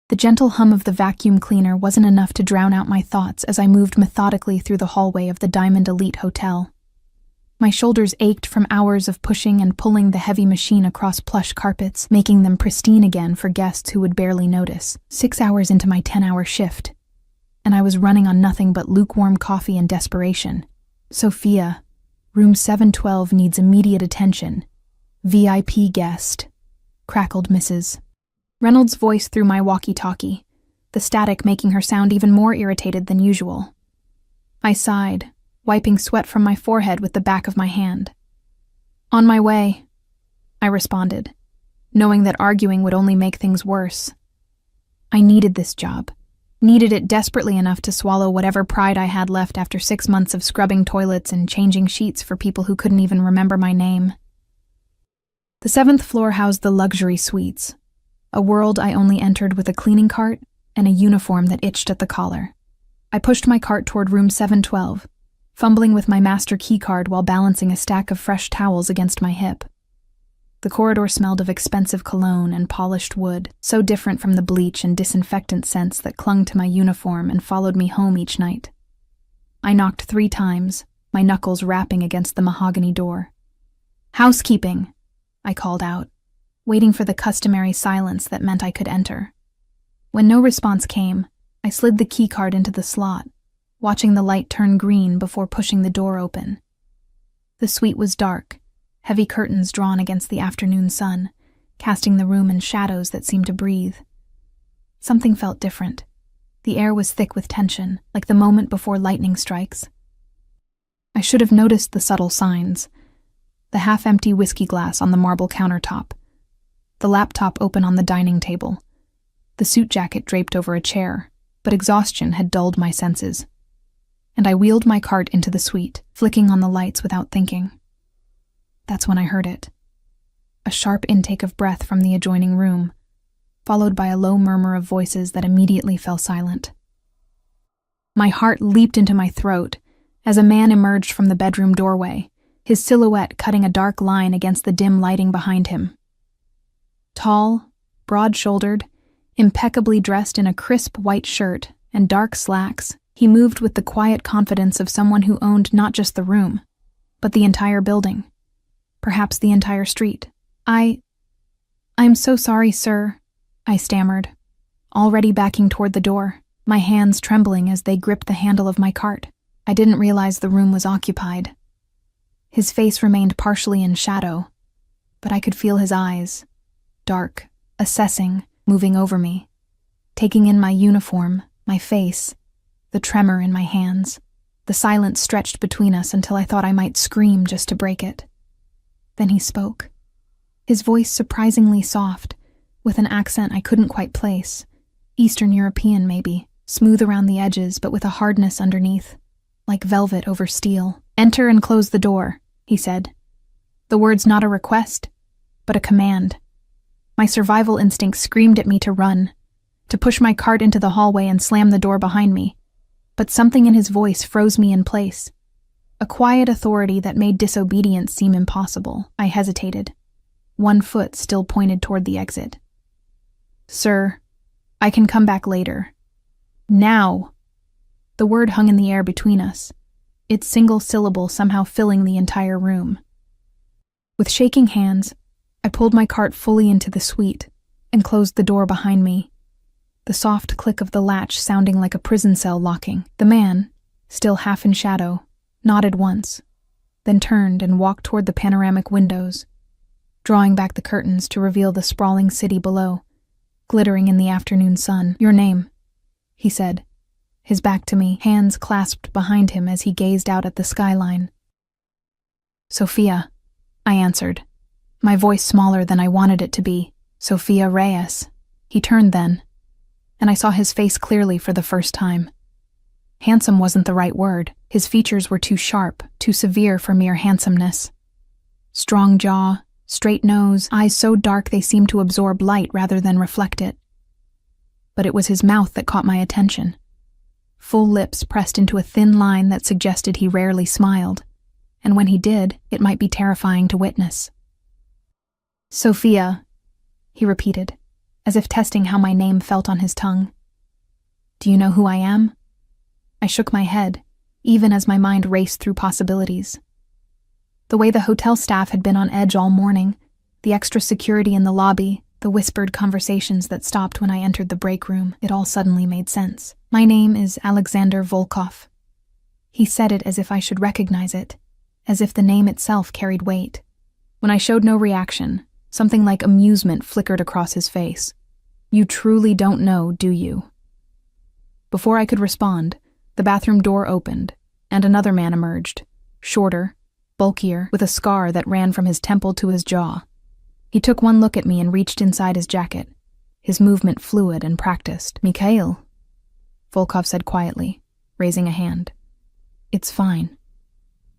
The gentle hum of the vacuum cleaner wasn't enough to drown out my thoughts as I moved methodically through the hallway of the Diamond Elite Hotel. My shoulders ached from hours of pushing and pulling the heavy machine across plush carpets, making them pristine again for guests who would barely notice. 6 hours into my 10-hour shift, and I was running on nothing but lukewarm coffee and desperation. "Sophia, room 712 needs immediate attention. VIP guest," crackled Mrs. Reynolds' voice through my walkie-talkie, the static making her sound even more irritated than usual. I sighed, wiping sweat from my forehead with the back of my hand. "On my way," I responded, knowing that arguing would only make things worse. I needed this job, needed it desperately enough to swallow whatever pride I had left after 6 months of scrubbing toilets and changing sheets for people who couldn't even remember my name. The 7th floor housed the luxury suites, a world I only entered with a cleaning cart and a uniform that itched at the collar. I pushed my cart toward room 712, fumbling with my master keycard while balancing a stack of fresh towels against my hip. The corridor smelled of expensive cologne and polished wood, so different from the bleach and disinfectant scents that clung to my uniform and followed me home each night. I knocked 3 times, my knuckles rapping against the mahogany door. "Housekeeping," I called out, waiting for the customary silence that meant I could enter. When no response came, I slid the keycard into the slot, watching the light turn green before pushing the door open. The suite was dark, heavy curtains drawn against the afternoon sun, casting the room in shadows that seemed to breathe. Something felt different. The air was thick with tension, like the moment before lightning strikes. I should have noticed the subtle signs: the half-empty whiskey glass on the marble countertop, the laptop open on the dining table, the suit jacket draped over a chair, but exhaustion had dulled my senses. And I wheeled my cart into the suite, flicking on the lights without thinking. That's when I heard it. A sharp intake of breath from the adjoining room, followed by a low murmur of voices that immediately fell silent. My heart leaped into my throat as a man emerged from the bedroom doorway, his silhouette cutting a dark line against the dim lighting behind him. Tall, broad-shouldered, impeccably dressed in a crisp white shirt and dark slacks, he moved with the quiet confidence of someone who owned not just the room, but the entire building, perhaps the entire street. I'm so sorry, sir," I stammered, already backing toward the door, my hands trembling as they gripped the handle of my cart. I didn't realize the room was occupied. His face remained partially in shadow, but I could feel his eyes, dark, assessing, moving over me, taking in my uniform, my face, the tremor in my hands. The silence stretched between us until I thought I might scream just to break it. Then he spoke, his voice surprisingly soft, with an accent I couldn't quite place, Eastern European maybe, smooth around the edges but with a hardness underneath, like velvet over steel. "Enter and close the door," he said. The words not a request, but a command. My survival instinct screamed at me to run, to push my cart into the hallway and slam the door behind me. But something in his voice froze me in place. A quiet authority that made disobedience seem impossible. I hesitated, one foot still pointed toward the exit. "Sir, I can come back later. Now." The word hung in the air between us, its single syllable somehow filling the entire room. With shaking hands, I pulled my cart fully into the suite and closed the door behind me, the soft click of the latch sounding like a prison cell locking. The man, still half in shadow, nodded once, then turned and walked toward the panoramic windows, drawing back the curtains to reveal the sprawling city below, glittering in the afternoon sun. "Your name," he said, his back to me, hands clasped behind him as he gazed out at the skyline. "Sophia," I answered, my voice smaller than I wanted it to be. "Sophia Reyes." He turned then, and I saw his face clearly for the first time. Handsome wasn't the right word. His features were too sharp, too severe for mere handsomeness. Strong jaw, straight nose, eyes so dark they seemed to absorb light rather than reflect it. But it was his mouth that caught my attention. Full lips pressed into a thin line that suggested he rarely smiled, and when he did, it might be terrifying to witness. "Sophia," he repeated, as if testing how my name felt on his tongue. "Do you know who I am?" I shook my head, even as my mind raced through possibilities. The way the hotel staff had been on edge all morning, the extra security in the lobby, the whispered conversations that stopped when I entered the break room, it all suddenly made sense. "My name is Alexander Volkov." He said it as if I should recognize it, as if the name itself carried weight. When I showed no reaction, something like amusement flickered across his face. "You truly don't know, do you?" Before I could respond, the bathroom door opened, and another man emerged, shorter, bulkier, with a scar that ran from his temple to his jaw. He took one look at me and reached inside his jacket, his movement fluid and practiced. "Mikhail," Volkov said quietly, raising a hand. "It's fine."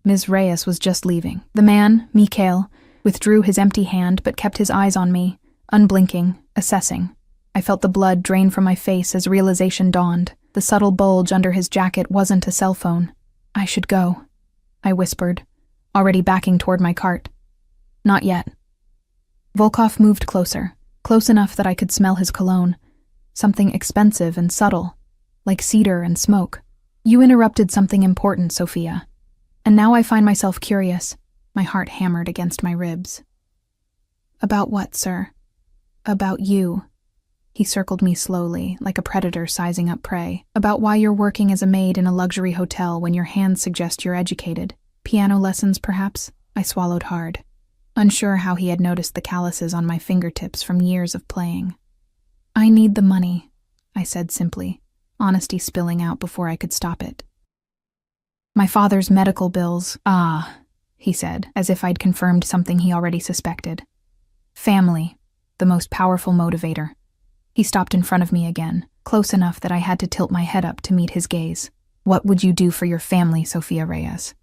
Ms. Reyes was just leaving. The man, Mikhail, withdrew his empty hand but kept his eyes on me, unblinking, assessing. I felt the blood drain from my face as realization dawned. The subtle bulge under his jacket wasn't a cell phone. "I should go," I whispered, already backing toward my cart. "Not yet." Volkov moved closer, close enough that I could smell his cologne, something expensive and subtle, like cedar and smoke. "You interrupted something important, Sophia. And now I find myself curious." My heart hammered against my ribs. "About what, sir?" "About you." He circled me slowly, like a predator sizing up prey. "About why you're working as a maid in a luxury hotel when your hands suggest you're educated. Piano lessons, perhaps?" I swallowed hard, unsure how he had noticed the calluses on my fingertips from years of playing. "I need the money," I said simply, honesty spilling out before I could stop it. "My father's medical bills." "Ah," he said, as if I'd confirmed something he already suspected. "Family, the most powerful motivator." He stopped in front of me again, close enough that I had to tilt my head up to meet his gaze. "What would you do for your family, Sophia Reyes?"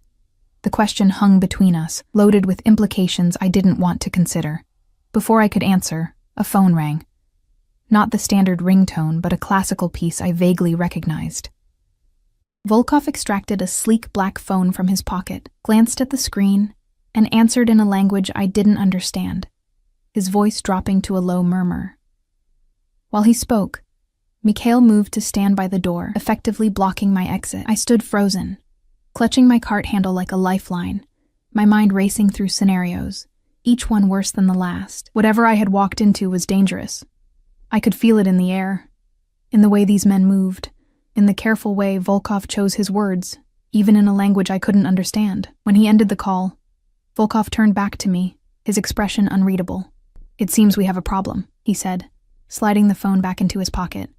The question hung between us, loaded with implications I didn't want to consider. Before I could answer, a phone rang. Not the standard ringtone, but a classical piece I vaguely recognized. Volkov extracted a sleek black phone from his pocket, glanced at the screen, and answered in a language I didn't understand, his voice dropping to a low murmur. While he spoke, Mikhail moved to stand by the door, effectively blocking my exit. I stood frozen, clutching my cart handle like a lifeline, my mind racing through scenarios, each one worse than the last. Whatever I had walked into was dangerous. I could feel it in the air, in the way these men moved, in the careful way Volkov chose his words, even in a language I couldn't understand. When he ended the call, Volkov turned back to me, his expression unreadable. "It seems we have a problem," he said, sliding the phone back into his pocket.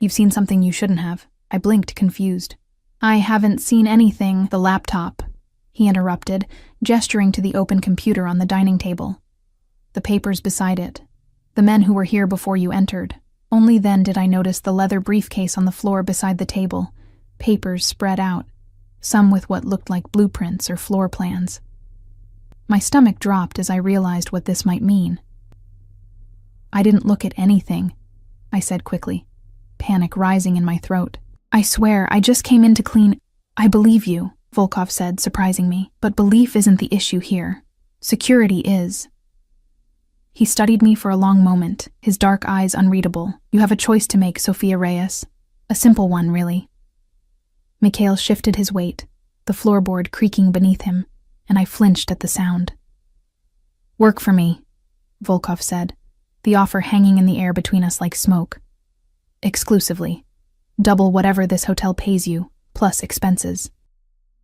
"You've seen something you shouldn't have." I blinked, confused. "I haven't seen anything." "The laptop," he interrupted, gesturing to the open computer on the dining table. "The papers beside it. The men who were here before you entered." Only then did I notice the leather briefcase on the floor beside the table, papers spread out, some with what looked like blueprints or floor plans. My stomach dropped as I realized what this might mean. "I didn't look at anything," I said quickly, panic rising in my throat. "I swear, I just came in to clean." "I believe you," Volkov said, surprising me. "But belief isn't the issue here. Security is." He studied me for a long moment, his dark eyes unreadable. "You have a choice to make, Sophia Reyes. A simple one, really." Mikhail shifted his weight, the floorboard creaking beneath him, and I flinched at the sound. "Work for me," Volkov said, the offer hanging in the air between us like smoke. "Exclusively. Double whatever this hotel pays you, plus expenses."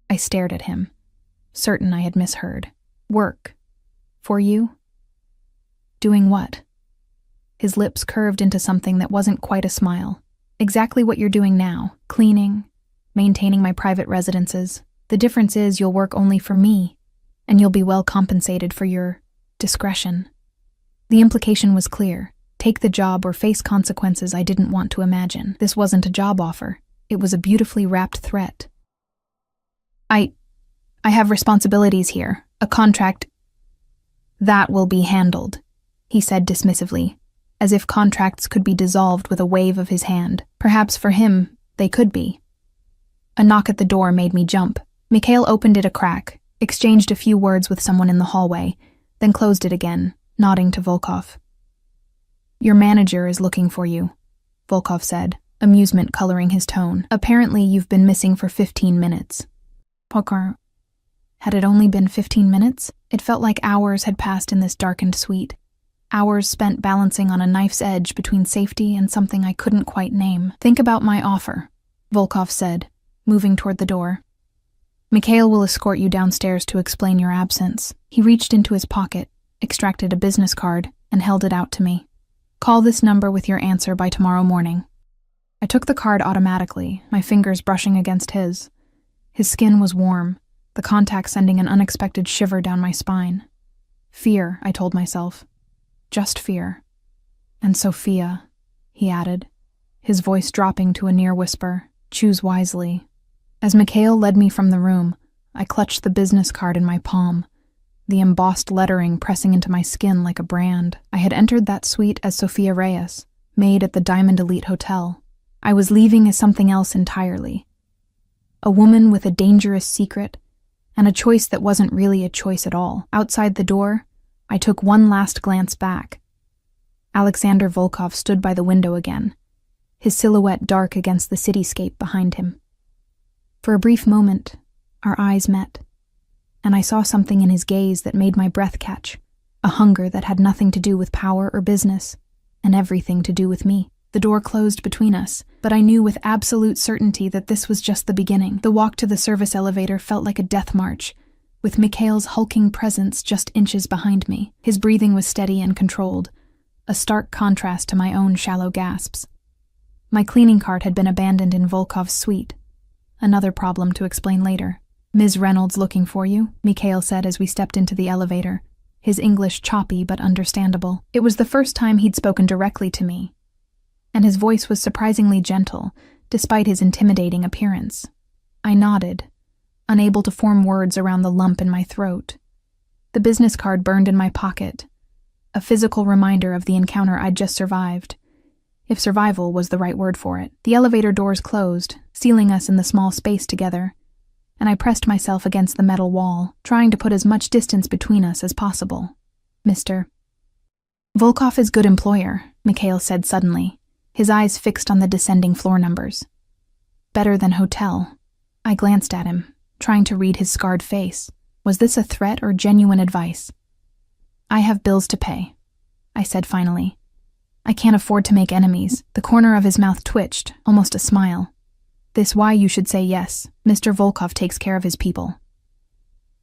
I stared at him, certain I had misheard. "Work? For you? Doing what?" His lips curved into something that wasn't quite a smile. "Exactly what you're doing now. Cleaning, maintaining my private residences. The difference is you'll work only for me, and you'll be well compensated for your discretion." The implication was clear. Take the job or face consequences I didn't want to imagine. This wasn't a job offer. It was a beautifully wrapped threat. I have responsibilities here. A contract." "That will be handled," he said dismissively, as if contracts could be dissolved with a wave of his hand. Perhaps for him, they could be. A knock at the door made me jump. Mikhail opened it a crack, exchanged a few words with someone in the hallway, then closed it again, nodding to Volkov. Your manager is looking for you, Volkov said, amusement coloring his tone. Apparently you've been missing for 15 minutes. Poker. Had it only been 15 minutes? It felt like hours had passed in this darkened suite. Hours spent balancing on a knife's edge between safety and something I couldn't quite name. Think about my offer, Volkov said, moving toward the door. Mikhail will escort you downstairs to explain your absence. He reached into his pocket, extracted a business card, and held it out to me. Call this number with your answer by tomorrow morning. I took the card automatically, my fingers brushing against his. His skin was warm, the contact sending an unexpected shiver down my spine. Fear, I told myself. Just fear. And Sophia, he added, his voice dropping to a near whisper. Choose wisely. As Mikhail led me from the room, I clutched the business card in my palm, the embossed lettering pressing into my skin like a brand. I had entered that suite as Sophia Reyes, maid at the Diamond Elite Hotel. I was leaving as something else entirely. A woman with a dangerous secret, and a choice that wasn't really a choice at all. Outside the door, I took one last glance back. Alexander Volkov stood by the window again, his silhouette dark against the cityscape behind him. For a brief moment, our eyes met, and I saw something in his gaze that made my breath catch, a hunger that had nothing to do with power or business, and everything to do with me. The door closed between us, but I knew with absolute certainty that this was just the beginning. The walk to the service elevator felt like a death march, with Mikhail's hulking presence just inches behind me. His breathing was steady and controlled, a stark contrast to my own shallow gasps. My cleaning cart had been abandoned in Volkov's suite. Another problem to explain later. Ms. Reynolds looking for you, Mikhail said as we stepped into the elevator, his English choppy but understandable. It was the first time he'd spoken directly to me, and his voice was surprisingly gentle, despite his intimidating appearance. I nodded, unable to form words around the lump in my throat. The business card burned in my pocket, a physical reminder of the encounter I'd just survived, if survival was the right word for it. The elevator doors closed, sealing us in the small space together, and I pressed myself against the metal wall, trying to put as much distance between us as possible. Mr. Volkov is good employer, Mikhail said suddenly, his eyes fixed on the descending floor numbers. Better than hotel. I glanced at him, trying to read his scarred face. Was this a threat or genuine advice? I have bills to pay, I said finally. I can't afford to make enemies. The corner of his mouth twitched, almost a smile. This why you should say yes. Mr. Volkov takes care of his people.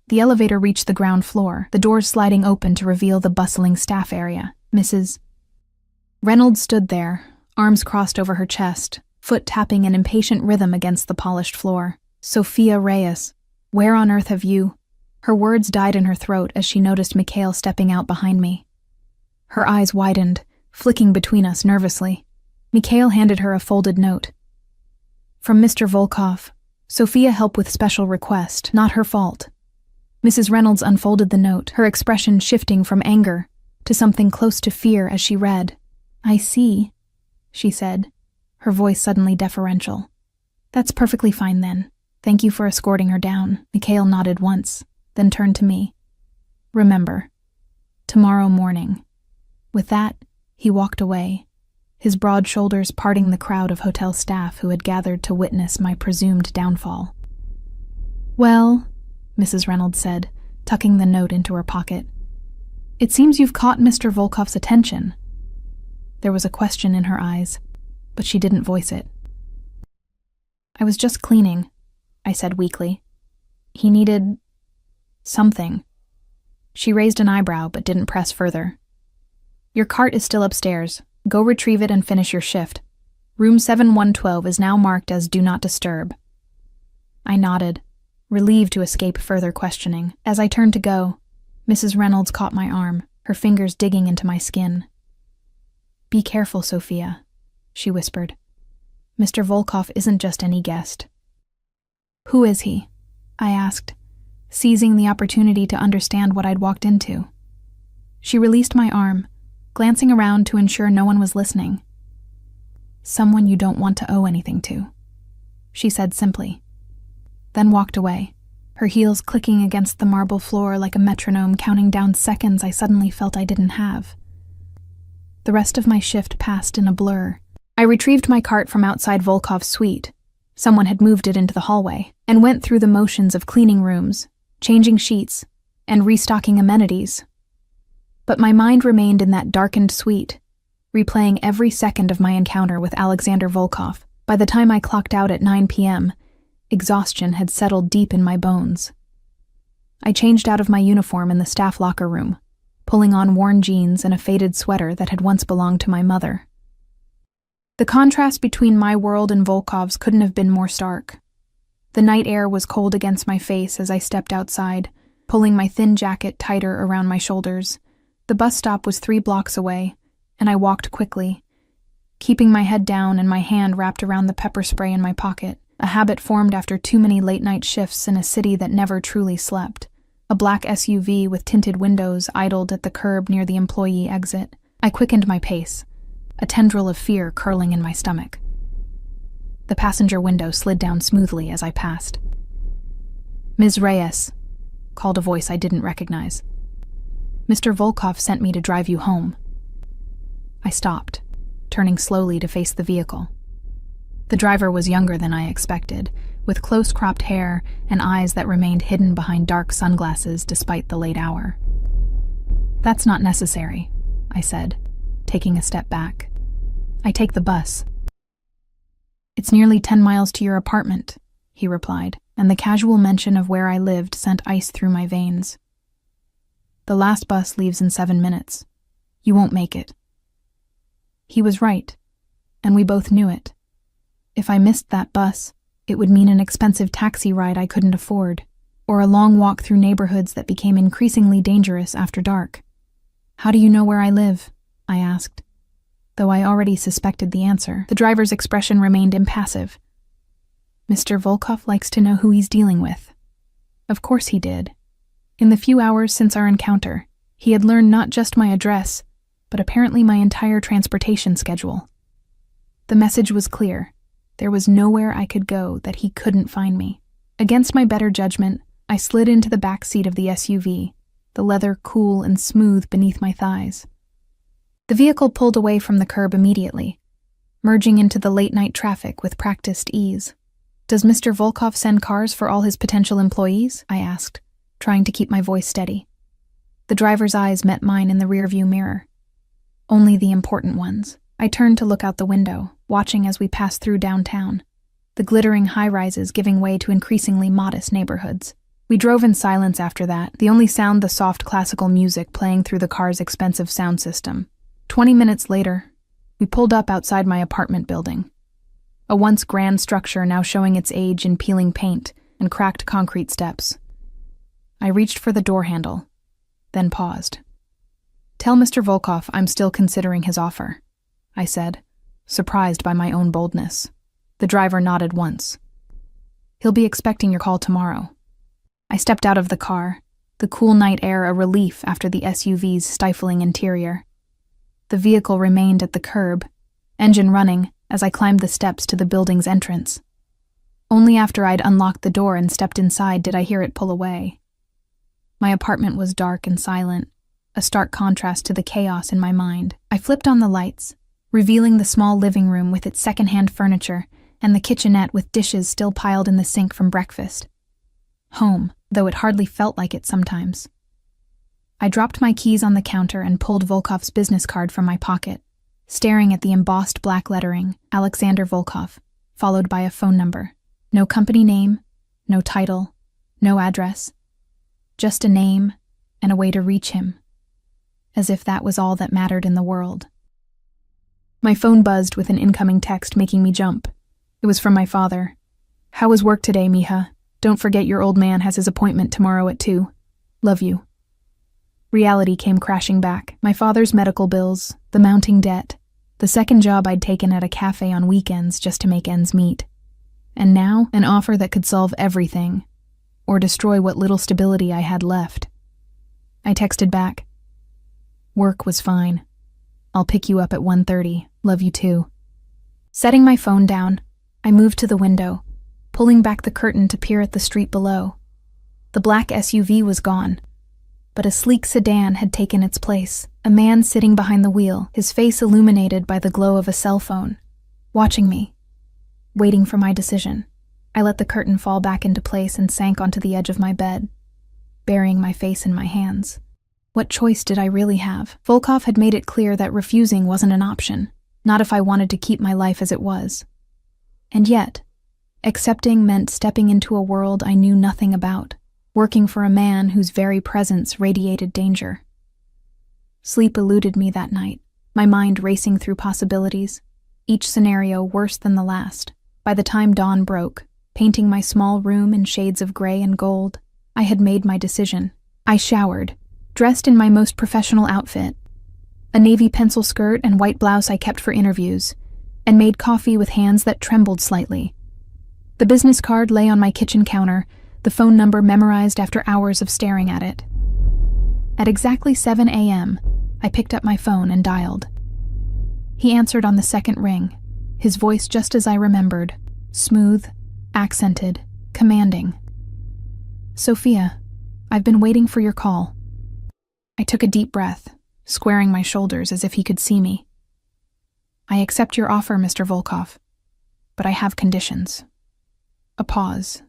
The elevator reached the ground floor, the doors sliding open to reveal the bustling staff area. Mrs. Reynolds stood there, arms crossed over her chest, foot tapping an impatient rhythm against the polished floor. Sophia Reyes, where on earth have you? Her words died in her throat as she noticed Mikhail stepping out behind me. Her eyes widened, flicking between us nervously. Mikhail handed her a folded note. From Mr. Volkov, Sophia help with special request, not her fault. Mrs. Reynolds unfolded the note, her expression shifting from anger to something close to fear as she read. I see, she said, her voice suddenly deferential. That's perfectly fine then. Thank you for escorting her down. Mikhail nodded once, then turned to me. Remember, tomorrow morning. With that, he walked away, his broad shoulders parting the crowd of hotel staff who had gathered to witness my presumed downfall. Well, Mrs. Reynolds said, tucking the note into her pocket, it seems you've caught Mr. Volkov's attention. There was a question in her eyes, but she didn't voice it. I was just cleaning, I said weakly. He needed something. She raised an eyebrow but didn't press further. Your cart is still upstairs. Go retrieve it and finish your shift. Room 7112 is now marked as Do Not Disturb. I nodded, relieved to escape further questioning. As I turned to go, Mrs. Reynolds caught my arm, her fingers digging into my skin. Be careful, Sophia, she whispered. Mr. Volkov isn't just any guest. Who is he? I asked, seizing the opportunity to understand what I'd walked into. She released my arm, glancing around to ensure no one was listening. Someone you don't want to owe anything to, she said simply, then walked away, her heels clicking against the marble floor like a metronome counting down seconds I suddenly felt I didn't have. The rest of my shift passed in a blur. I retrieved my cart from outside Volkov's suite. Someone had moved it into the hallway, and went through the motions of cleaning rooms, changing sheets, and restocking amenities. But my mind remained in that darkened suite, replaying every second of my encounter with Alexander Volkov. By the time I clocked out at 9 p.m., exhaustion had settled deep in my bones. I changed out of my uniform in the staff locker room, pulling on worn jeans and a faded sweater that had once belonged to my mother. The contrast between my world and Volkov's couldn't have been more stark. The night air was cold against my face as I stepped outside, pulling my thin jacket tighter around my shoulders. The bus stop was 3 blocks away, and I walked quickly, keeping my head down and my hand wrapped around the pepper spray in my pocket, a habit formed after too many late-night shifts in a city that never truly slept. A black SUV with tinted windows idled at the curb near the employee exit. I quickened my pace, a tendril of fear curling in my stomach. The passenger window slid down smoothly as I passed. "Ms. Reyes," called a voice I didn't recognize. "Mr. Volkov sent me to drive you home." I stopped, turning slowly to face the vehicle. The driver was younger than I expected, with close-cropped hair and eyes that remained hidden behind dark sunglasses despite the late hour. "That's not necessary," I said, taking a step back. "I take the bus." "It's nearly 10 miles to your apartment," he replied, and the casual mention of where I lived sent ice through my veins. "The last bus leaves in 7 minutes. You won't make it." He was right, and we both knew it. If I missed that bus, it would mean an expensive taxi ride I couldn't afford, or a long walk through neighborhoods that became increasingly dangerous after dark. "How do you know where I live?" I asked. Though I already suspected the answer, the driver's expression remained impassive. "Mr. Volkov likes to know who he's dealing with." Of course he did. In the few hours since our encounter, he had learned not just my address, but apparently my entire transportation schedule. The message was clear. There was nowhere I could go that he couldn't find me. Against my better judgment, I slid into the back seat of the SUV, the leather cool and smooth beneath my thighs. The vehicle pulled away from the curb immediately, merging into the late-night traffic with practiced ease. "Does Mr. Volkov send cars for all his potential employees?" I asked, trying to keep my voice steady. The driver's eyes met mine in the rearview mirror. "Only the important ones." I turned to look out the window, watching as we passed through downtown, the glittering high-rises giving way to increasingly modest neighborhoods. We drove in silence after that, the only sound the soft classical music playing through the car's expensive sound system. 20 minutes later, we pulled up outside my apartment building. A once grand structure now showing its age in peeling paint and cracked concrete steps. I reached for the door handle, then paused. "Tell Mr. Volkov I'm still considering his offer," I said, surprised by my own boldness. The driver nodded once. "He'll be expecting your call tomorrow." I stepped out of the car, the cool night air a relief after the SUV's stifling interior. The vehicle remained at the curb, engine running, as I climbed the steps to the building's entrance. Only after I'd unlocked the door and stepped inside did I hear it pull away. My apartment was dark and silent, a stark contrast to the chaos in my mind. I flipped on the lights, revealing the small living room with its secondhand furniture and the kitchenette with dishes still piled in the sink from breakfast. Home, though it hardly felt like it sometimes. I dropped my keys on the counter and pulled Volkov's business card from my pocket, staring at the embossed black lettering, Alexander Volkov, followed by a phone number. No company name, no title, no address. Just a name and a way to reach him. As if that was all that mattered in the world. My phone buzzed with an incoming text making me jump. It was from my father. "How was work today, mija? Don't forget your old man has his appointment tomorrow at 2. Love you." Reality came crashing back. My father's medical bills, the mounting debt, the second job I'd taken at a cafe on weekends just to make ends meet. And now, an offer that could solve everything, or destroy what little stability I had left. I texted back. "Work was fine. I'll pick you up at 1:30. Love you too." Setting my phone down, I moved to the window, pulling back the curtain to peer at the street below. The black SUV was gone, but a sleek sedan had taken its place. A man sitting behind the wheel, his face illuminated by the glow of a cell phone, watching me, waiting for my decision. I let the curtain fall back into place and sank onto the edge of my bed, burying my face in my hands. What choice did I really have? Volkov had made it clear that refusing wasn't an option, not if I wanted to keep my life as it was. And yet, accepting meant stepping into a world I knew nothing about, working for a man whose very presence radiated danger. Sleep eluded me that night, my mind racing through possibilities, each scenario worse than the last. By the time dawn broke, painting my small room in shades of gray and gold, I had made my decision. I showered, dressed in my most professional outfit, a navy pencil skirt and white blouse I kept for interviews, and made coffee with hands that trembled slightly. The business card lay on my kitchen counter, the phone number memorized after hours of staring at it. At exactly 7 a.m., I picked up my phone and dialed. He answered on the second ring, his voice just as I remembered, smooth, accented, commanding. "Sophia, I've been waiting for your call." I took a deep breath, squaring my shoulders as if he could see me. "I accept your offer, Mr. Volkov, but I have conditions." A pause,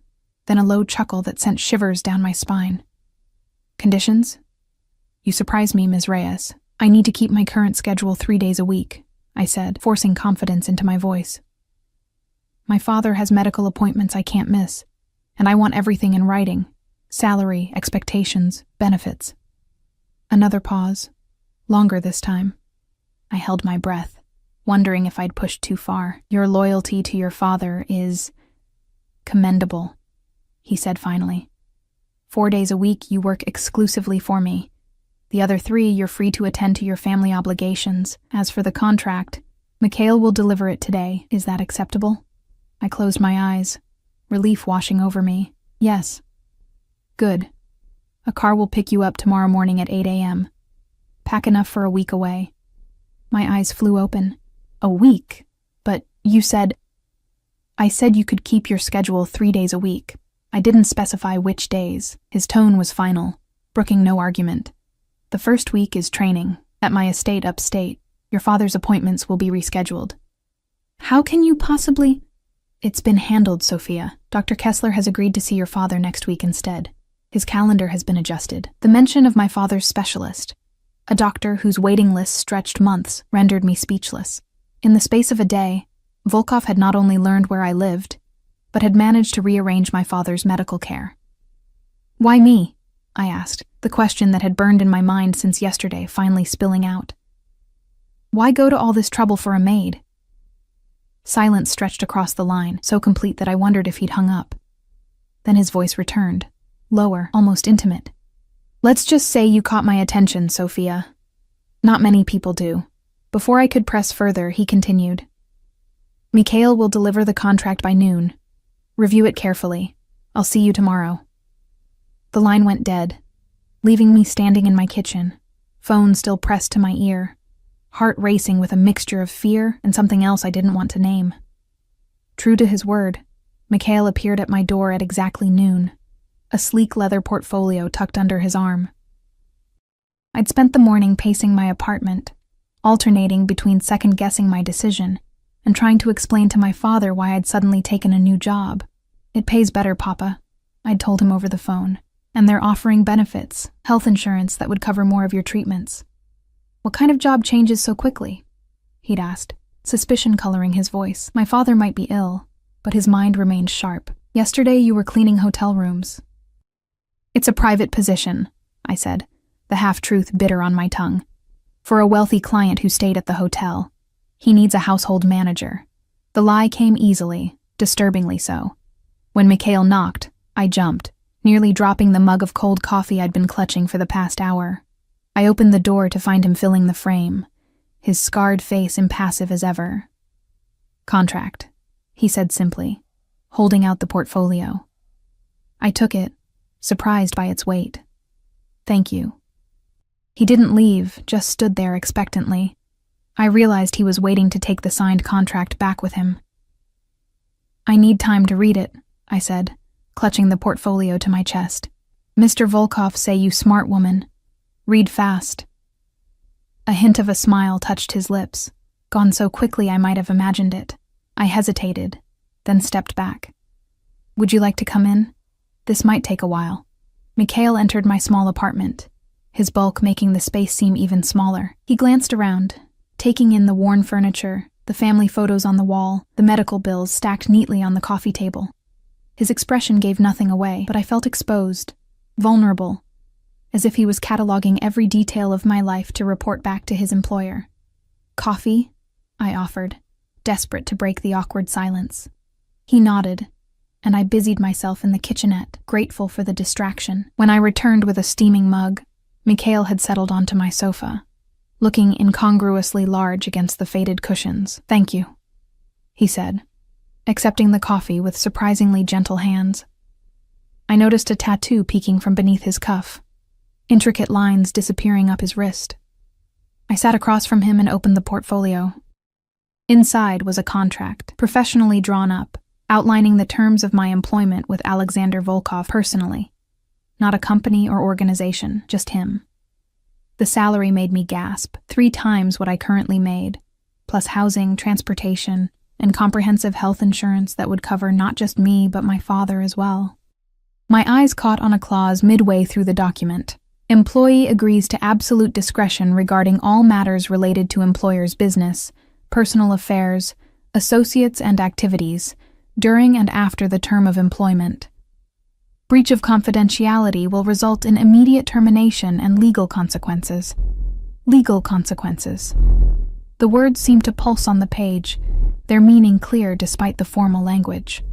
then a low chuckle that sent shivers down my spine. "Conditions? You surprise me, Ms. Reyes. I need to keep my current schedule 3 days a week," I said, forcing confidence into my voice. "My father has medical appointments I can't miss, and I want everything in writing: salary, expectations, benefits." Another pause, longer this time. I held my breath, wondering if I'd pushed too far. "Your loyalty to your father is commendable," he said finally. 4 days a week you work exclusively for me. The other 3 you're free to attend to your family obligations. As for the contract, Mikhail will deliver it today. Is that acceptable? I closed my eyes, relief washing over me. "Yes." "Good. A car will pick you up tomorrow morning at 8 a.m. Pack enough for a week away." My eyes flew open. "A week? But you said—" "I said you could keep your schedule 3 days a week. I didn't specify which days." His tone was final, brooking no argument. "The first week is training, at my estate upstate. Your father's appointments will be rescheduled." "How can you possibly—" "It's been handled, Sophia. Dr. Kessler has agreed to see your father next week instead. His calendar has been adjusted." The mention of my father's specialist, a doctor whose waiting list stretched months, rendered me speechless. In the space of a day, Volkov had not only learned where I lived, but had managed to rearrange my father's medical care. "Why me?" I asked, the question that had burned in my mind since yesterday finally spilling out. "Why go to all this trouble for a maid?" Silence stretched across the line, so complete that I wondered if he'd hung up. Then his voice returned, lower, almost intimate. "Let's just say you caught my attention, Sophia. Not many people do." Before I could press further, he continued. "Mikhail will deliver the contract by noon. Review it carefully. I'll see you tomorrow." The line went dead, leaving me standing in my kitchen, phone still pressed to my ear, heart racing with a mixture of fear and something else I didn't want to name. True to his word, Mikhail appeared at my door at exactly noon, a sleek leather portfolio tucked under his arm. I'd spent the morning pacing my apartment, alternating between second-guessing my decision and trying to explain to my father why I'd suddenly taken a new job. "It pays better, Papa," I'd told him over the phone, "and they're offering benefits, health insurance that would cover more of your treatments." "What kind of job changes so quickly?" he'd asked, suspicion coloring his voice. My father might be ill, but his mind remained sharp. "Yesterday you were cleaning hotel rooms." "It's a private position," I said, the half-truth bitter on my tongue. "For a wealthy client who stayed at the hotel. He needs a household manager." The lie came easily, disturbingly so. When Mikhail knocked, I jumped, nearly dropping the mug of cold coffee I'd been clutching for the past hour. I opened the door to find him filling the frame, his scarred face impassive as ever. "Contract," he said simply, holding out the portfolio. I took it, surprised by its weight. "Thank you." He didn't leave, just stood there expectantly. I realized he was waiting to take the signed contract back with him. "I need time to read it," I said, clutching the portfolio to my chest. "Mr. Volkov say you smart woman. Read fast." A hint of a smile touched his lips, gone so quickly I might have imagined it. I hesitated, then stepped back. "Would you like to come in? This might take a while." Mikhail entered my small apartment, his bulk making the space seem even smaller. He glanced around, taking in the worn furniture, the family photos on the wall, the medical bills stacked neatly on the coffee table. His expression gave nothing away, but I felt exposed, vulnerable, as if he was cataloging every detail of my life to report back to his employer. "Coffee?" I offered, desperate to break the awkward silence. He nodded, and I busied myself in the kitchenette, grateful for the distraction. When I returned with a steaming mug, Mikhail had settled onto my sofa, looking incongruously large against the faded cushions. "Thank you," he said, accepting the coffee with surprisingly gentle hands. I noticed a tattoo peeking from beneath his cuff, intricate lines disappearing up his wrist. I sat across from him and opened the portfolio. Inside was a contract, professionally drawn up, outlining the terms of my employment with Alexander Volkov personally. Not a company or organization, just him. The salary made me gasp, 3 times what I currently made, plus housing, transportation, and comprehensive health insurance that would cover not just me but my father as well. My eyes caught on a clause midway through the document. Employee agrees to absolute discretion regarding all matters related to employer's business, personal affairs, associates and activities, during and after the term of employment. Breach of confidentiality will result in immediate termination and legal consequences. Legal consequences. The words seemed to pulse on the page, their meaning clear despite the formal language.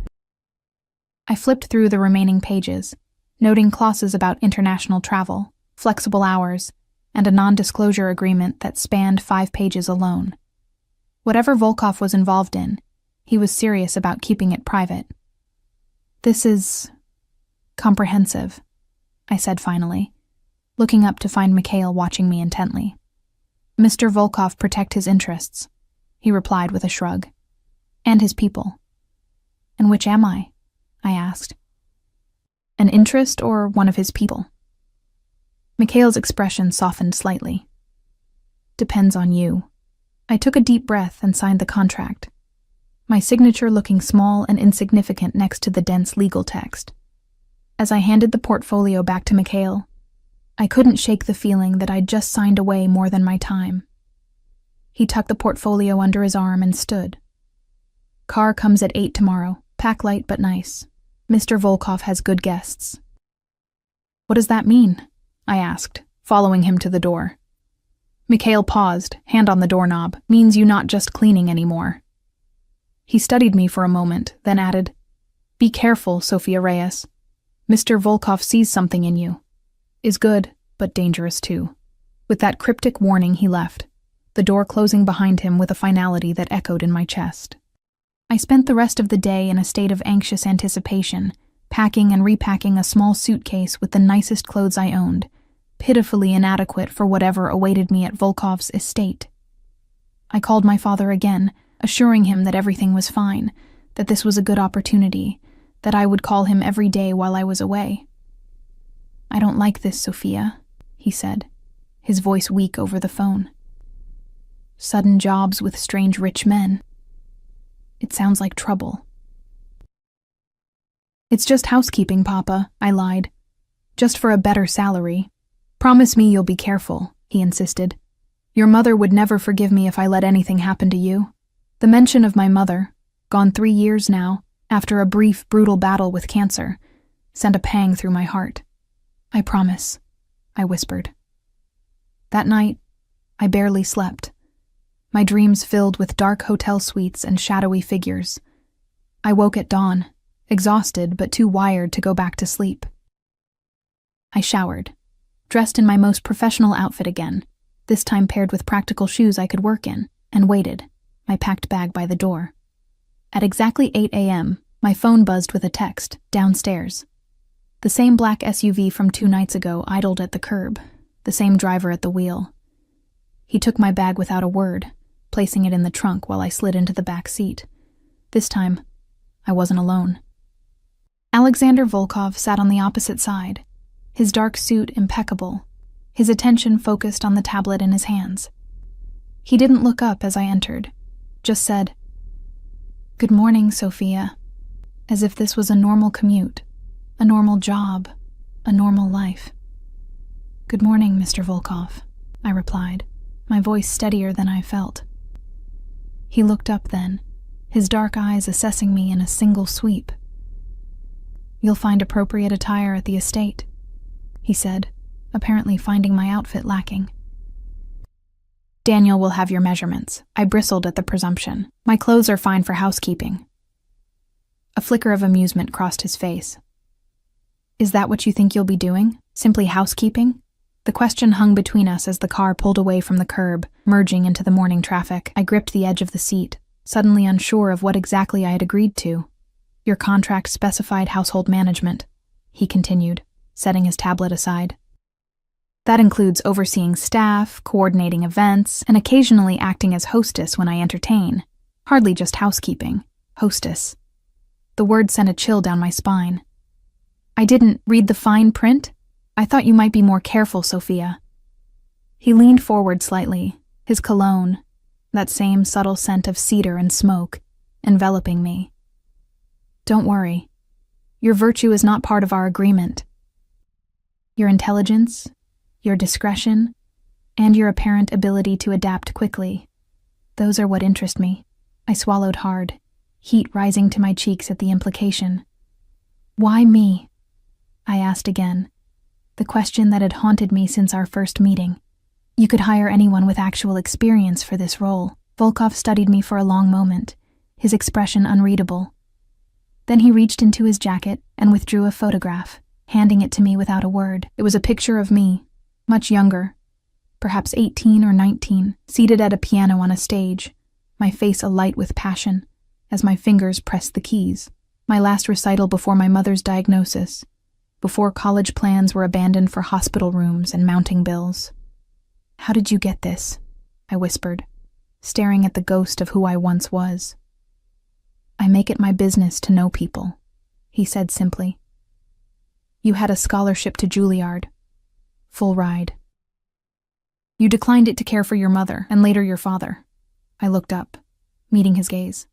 I flipped through the remaining pages, noting clauses about international travel, flexible hours, and a non-disclosure agreement that spanned 5 pages alone. Whatever Volkov was involved in, he was serious about keeping it private. "This is comprehensive," I said finally, looking up to find Mikhail watching me intently. "Mr. Volkov protect his interests," he replied with a shrug. "And his people." "And which am I?" I asked. "An interest or one of his people?" Mikhail's expression softened slightly. "Depends on you." I took a deep breath and signed the contract, my signature looking small and insignificant next to the dense legal text. As I handed the portfolio back to Mikhail, I couldn't shake the feeling that I'd just signed away more than my time. He tucked the portfolio under his arm and stood. "Car comes at 8 tomorrow. Pack light but nice. Mr. Volkov has good guests." "What does that mean?" I asked, following him to the door. Mikhail paused, hand on the doorknob. "Means you not just cleaning anymore." He studied me for a moment, then added, "Be careful, Sophia Reyes. Mr. Volkov sees something in you. Is good, but dangerous too." With that cryptic warning he left, the door closing behind him with a finality that echoed in my chest. I spent the rest of the day in a state of anxious anticipation, packing and repacking a small suitcase with the nicest clothes I owned, pitifully inadequate for whatever awaited me at Volkov's estate. I called my father again, assuring him that everything was fine, that this was a good opportunity, that I would call him every day while I was away. "I don't like this, Sophia," he said, his voice weak over the phone. "Sudden jobs with strange rich men. It sounds like trouble." "It's just housekeeping, Papa," I lied. "Just for a better salary. Promise me you'll be careful," he insisted. "Your mother would never forgive me if I let anything happen to you." The mention of my mother, gone 3 years now, after a brief, brutal battle with cancer, sent a pang through my heart. "I promise," I whispered. That night, I barely slept, my dreams filled with dark hotel suites and shadowy figures. I woke at dawn, exhausted but too wired to go back to sleep. I showered, dressed in my most professional outfit again, this time paired with practical shoes I could work in, and waited, my packed bag by the door. At exactly 8 a.m., my phone buzzed with a text, downstairs. The same black SUV from 2 nights ago idled at the curb, the same driver at the wheel. He took my bag without a word, placing it in the trunk while I slid into the back seat. This time, I wasn't alone. Alexander Volkov sat on the opposite side, his dark suit impeccable, his attention focused on the tablet in his hands. He didn't look up as I entered, just said, "Good morning, Sophia," as if this was a normal commute, a normal job, a normal life. "Good morning, Mr. Volkov," I replied, my voice steadier than I felt. He looked up then, his dark eyes assessing me in a single sweep. "You'll find appropriate attire at the estate," he said, apparently finding my outfit lacking. "Daniel will have your measurements." I bristled at the presumption. "My clothes are fine for housekeeping." A flicker of amusement crossed his face. "Is that what you think you'll be doing? Simply housekeeping?" The question hung between us as the car pulled away from the curb, merging into the morning traffic. I gripped the edge of the seat, suddenly unsure of what exactly I had agreed to. "Your contract specified household management," he continued, setting his tablet aside. "That includes overseeing staff, coordinating events, and occasionally acting as hostess when I entertain. Hardly just housekeeping. Hostess." The word sent a chill down my spine. "I didn't read the fine print? I thought you might be more careful, Sophia." He leaned forward slightly, his cologne, that same subtle scent of cedar and smoke, enveloping me. "Don't worry. Your virtue is not part of our agreement. Your intelligence, your discretion, and your apparent ability to adapt quickly. Those are what interest me." I swallowed hard, heat rising to my cheeks at the implication. "Why me?" I asked again, the question that had haunted me since our first meeting. "You could hire anyone with actual experience for this role." Volkov studied me for a long moment, his expression unreadable. Then he reached into his jacket and withdrew a photograph, handing it to me without a word. It was a picture of me, much younger, perhaps 18 or 19, seated at a piano on a stage, my face alight with passion, as my fingers pressed the keys. My last recital before my mother's diagnosis, before college plans were abandoned for hospital rooms and mounting bills. "How did you get this?" I whispered, staring at the ghost of who I once was. "I make it my business to know people," he said simply. "You had a scholarship to Juilliard. Full ride. You declined it to care for your mother and later your father." I looked up, meeting his gaze.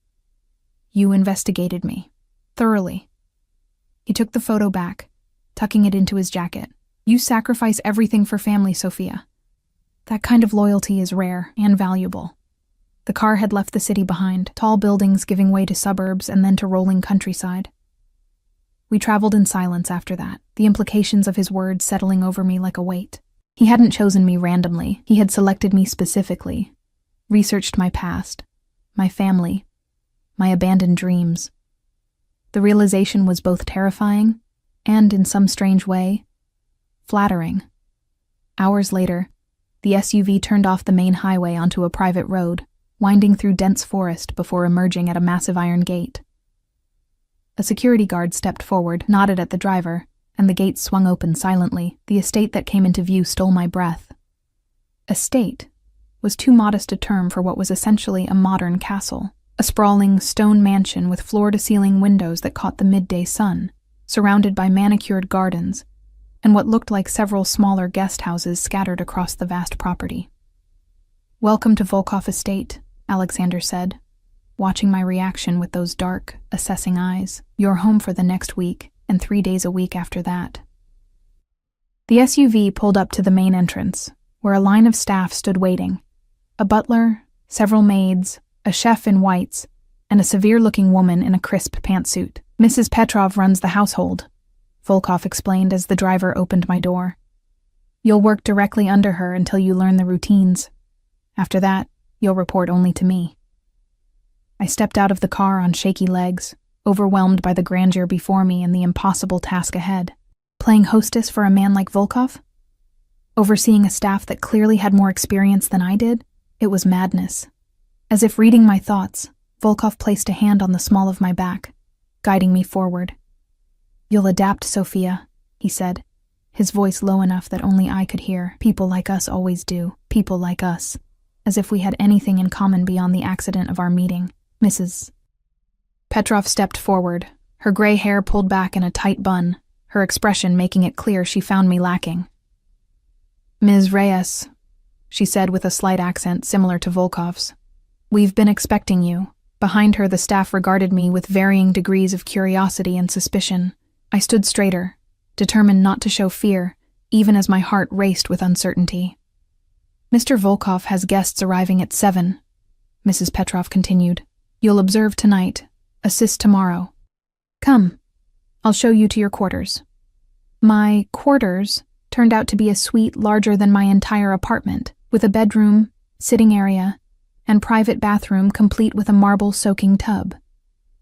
"You investigated me. Thoroughly." He took the photo back, tucking it into his jacket. "You sacrifice everything for family, Sophia. That kind of loyalty is rare and valuable." The car had left the city behind, tall buildings giving way to suburbs and then to rolling countryside. We traveled in silence after that, the implications of his words settling over me like a weight. He hadn't chosen me randomly. He had selected me specifically, researched my past, my family, my abandoned dreams. The realization was both terrifying and, in some strange way, flattering. Hours later, the SUV turned off the main highway onto a private road, winding through dense forest before emerging at a massive iron gate. A security guard stepped forward, nodded at the driver, and the gate swung open silently. The estate that came into view stole my breath. Estate was too modest a term for what was essentially a modern castle, a sprawling stone mansion with floor-to-ceiling windows that caught the midday sun, surrounded by manicured gardens, and what looked like several smaller guest houses scattered across the vast property. "Welcome to Volkov Estate," Alexander said, watching my reaction with those dark, assessing eyes. "You're home for the next week, and 3 days a week after that." The SUV pulled up to the main entrance, where a line of staff stood waiting. A butler, several maids, a chef in whites, and a severe-looking woman in a crisp pantsuit. "Mrs. Petrov runs the household," Volkov explained as the driver opened my door. "You'll work directly under her until you learn the routines. After that, you'll report only to me." I stepped out of the car on shaky legs, overwhelmed by the grandeur before me and the impossible task ahead. Playing hostess for a man like Volkov? Overseeing a staff that clearly had more experience than I did? It was madness. As if reading my thoughts, Volkov placed a hand on the small of my back, guiding me forward. "You'll adapt, Sophia," he said, his voice low enough that only I could hear. "People like us always do. People like us." As if we had anything in common beyond the accident of our meeting. "Mrs. Petrov stepped forward, her gray hair pulled back in a tight bun, her expression making it clear she found me lacking. Ms. Reyes, she said with a slight accent similar to Volkov's. We've been expecting you. Behind her, the staff regarded me with varying degrees of curiosity and suspicion. I stood straighter, determined not to show fear, even as my heart raced with uncertainty. Mr. Volkov has guests arriving at 7, Mrs. Petrov continued. You'll observe tonight, assist tomorrow. Come, I'll show you to your quarters. My quarters turned out to be a suite larger than my entire apartment, with a bedroom, sitting area, and private bathroom complete with a marble-soaking tub.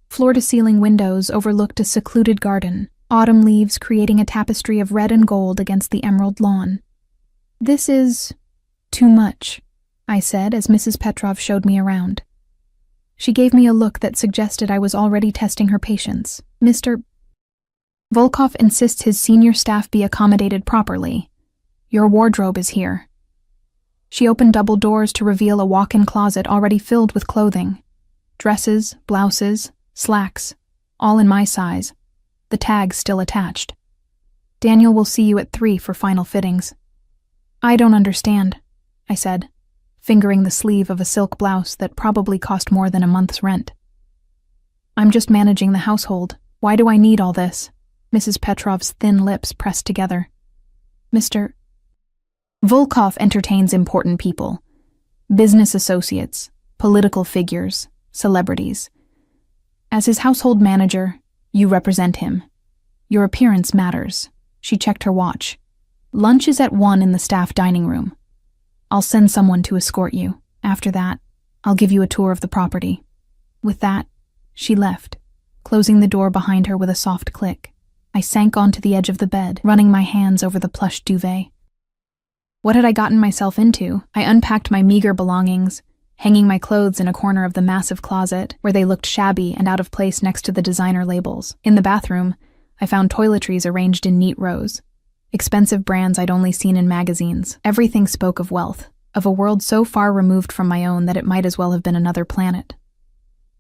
Floor-to-ceiling windows overlooked a secluded garden, autumn leaves creating a tapestry of red and gold against the emerald lawn. This is too much, I said as Mrs. Petrov showed me around. She gave me a look that suggested I was already testing her patience. Mr. Volkov insists his senior staff be accommodated properly. Your wardrobe is here. She opened double doors to reveal a walk-in closet already filled with clothing. Dresses, blouses, slacks, all in my size, the tags still attached. Daniel will see you at 3 for final fittings. I don't understand, I said, fingering the sleeve of a silk blouse that probably cost more than a month's rent. I'm just managing the household. Why do I need all this? Mrs. Petrov's thin lips pressed together. Mr. Volkov entertains important people. Business associates, political figures, celebrities. As his household manager, you represent him. Your appearance matters. She checked her watch. Lunch is at 1 in the staff dining room. I'll send someone to escort you. After that, I'll give you a tour of the property. With that, she left, closing the door behind her with a soft click. I sank onto the edge of the bed, running my hands over the plush duvet. What had I gotten myself into? I unpacked my meager belongings, hanging my clothes in a corner of the massive closet where they looked shabby and out of place next to the designer labels. In the bathroom, I found toiletries arranged in neat rows. Expensive brands I'd only seen in magazines. Everything spoke of wealth, of a world so far removed from my own that it might as well have been another planet.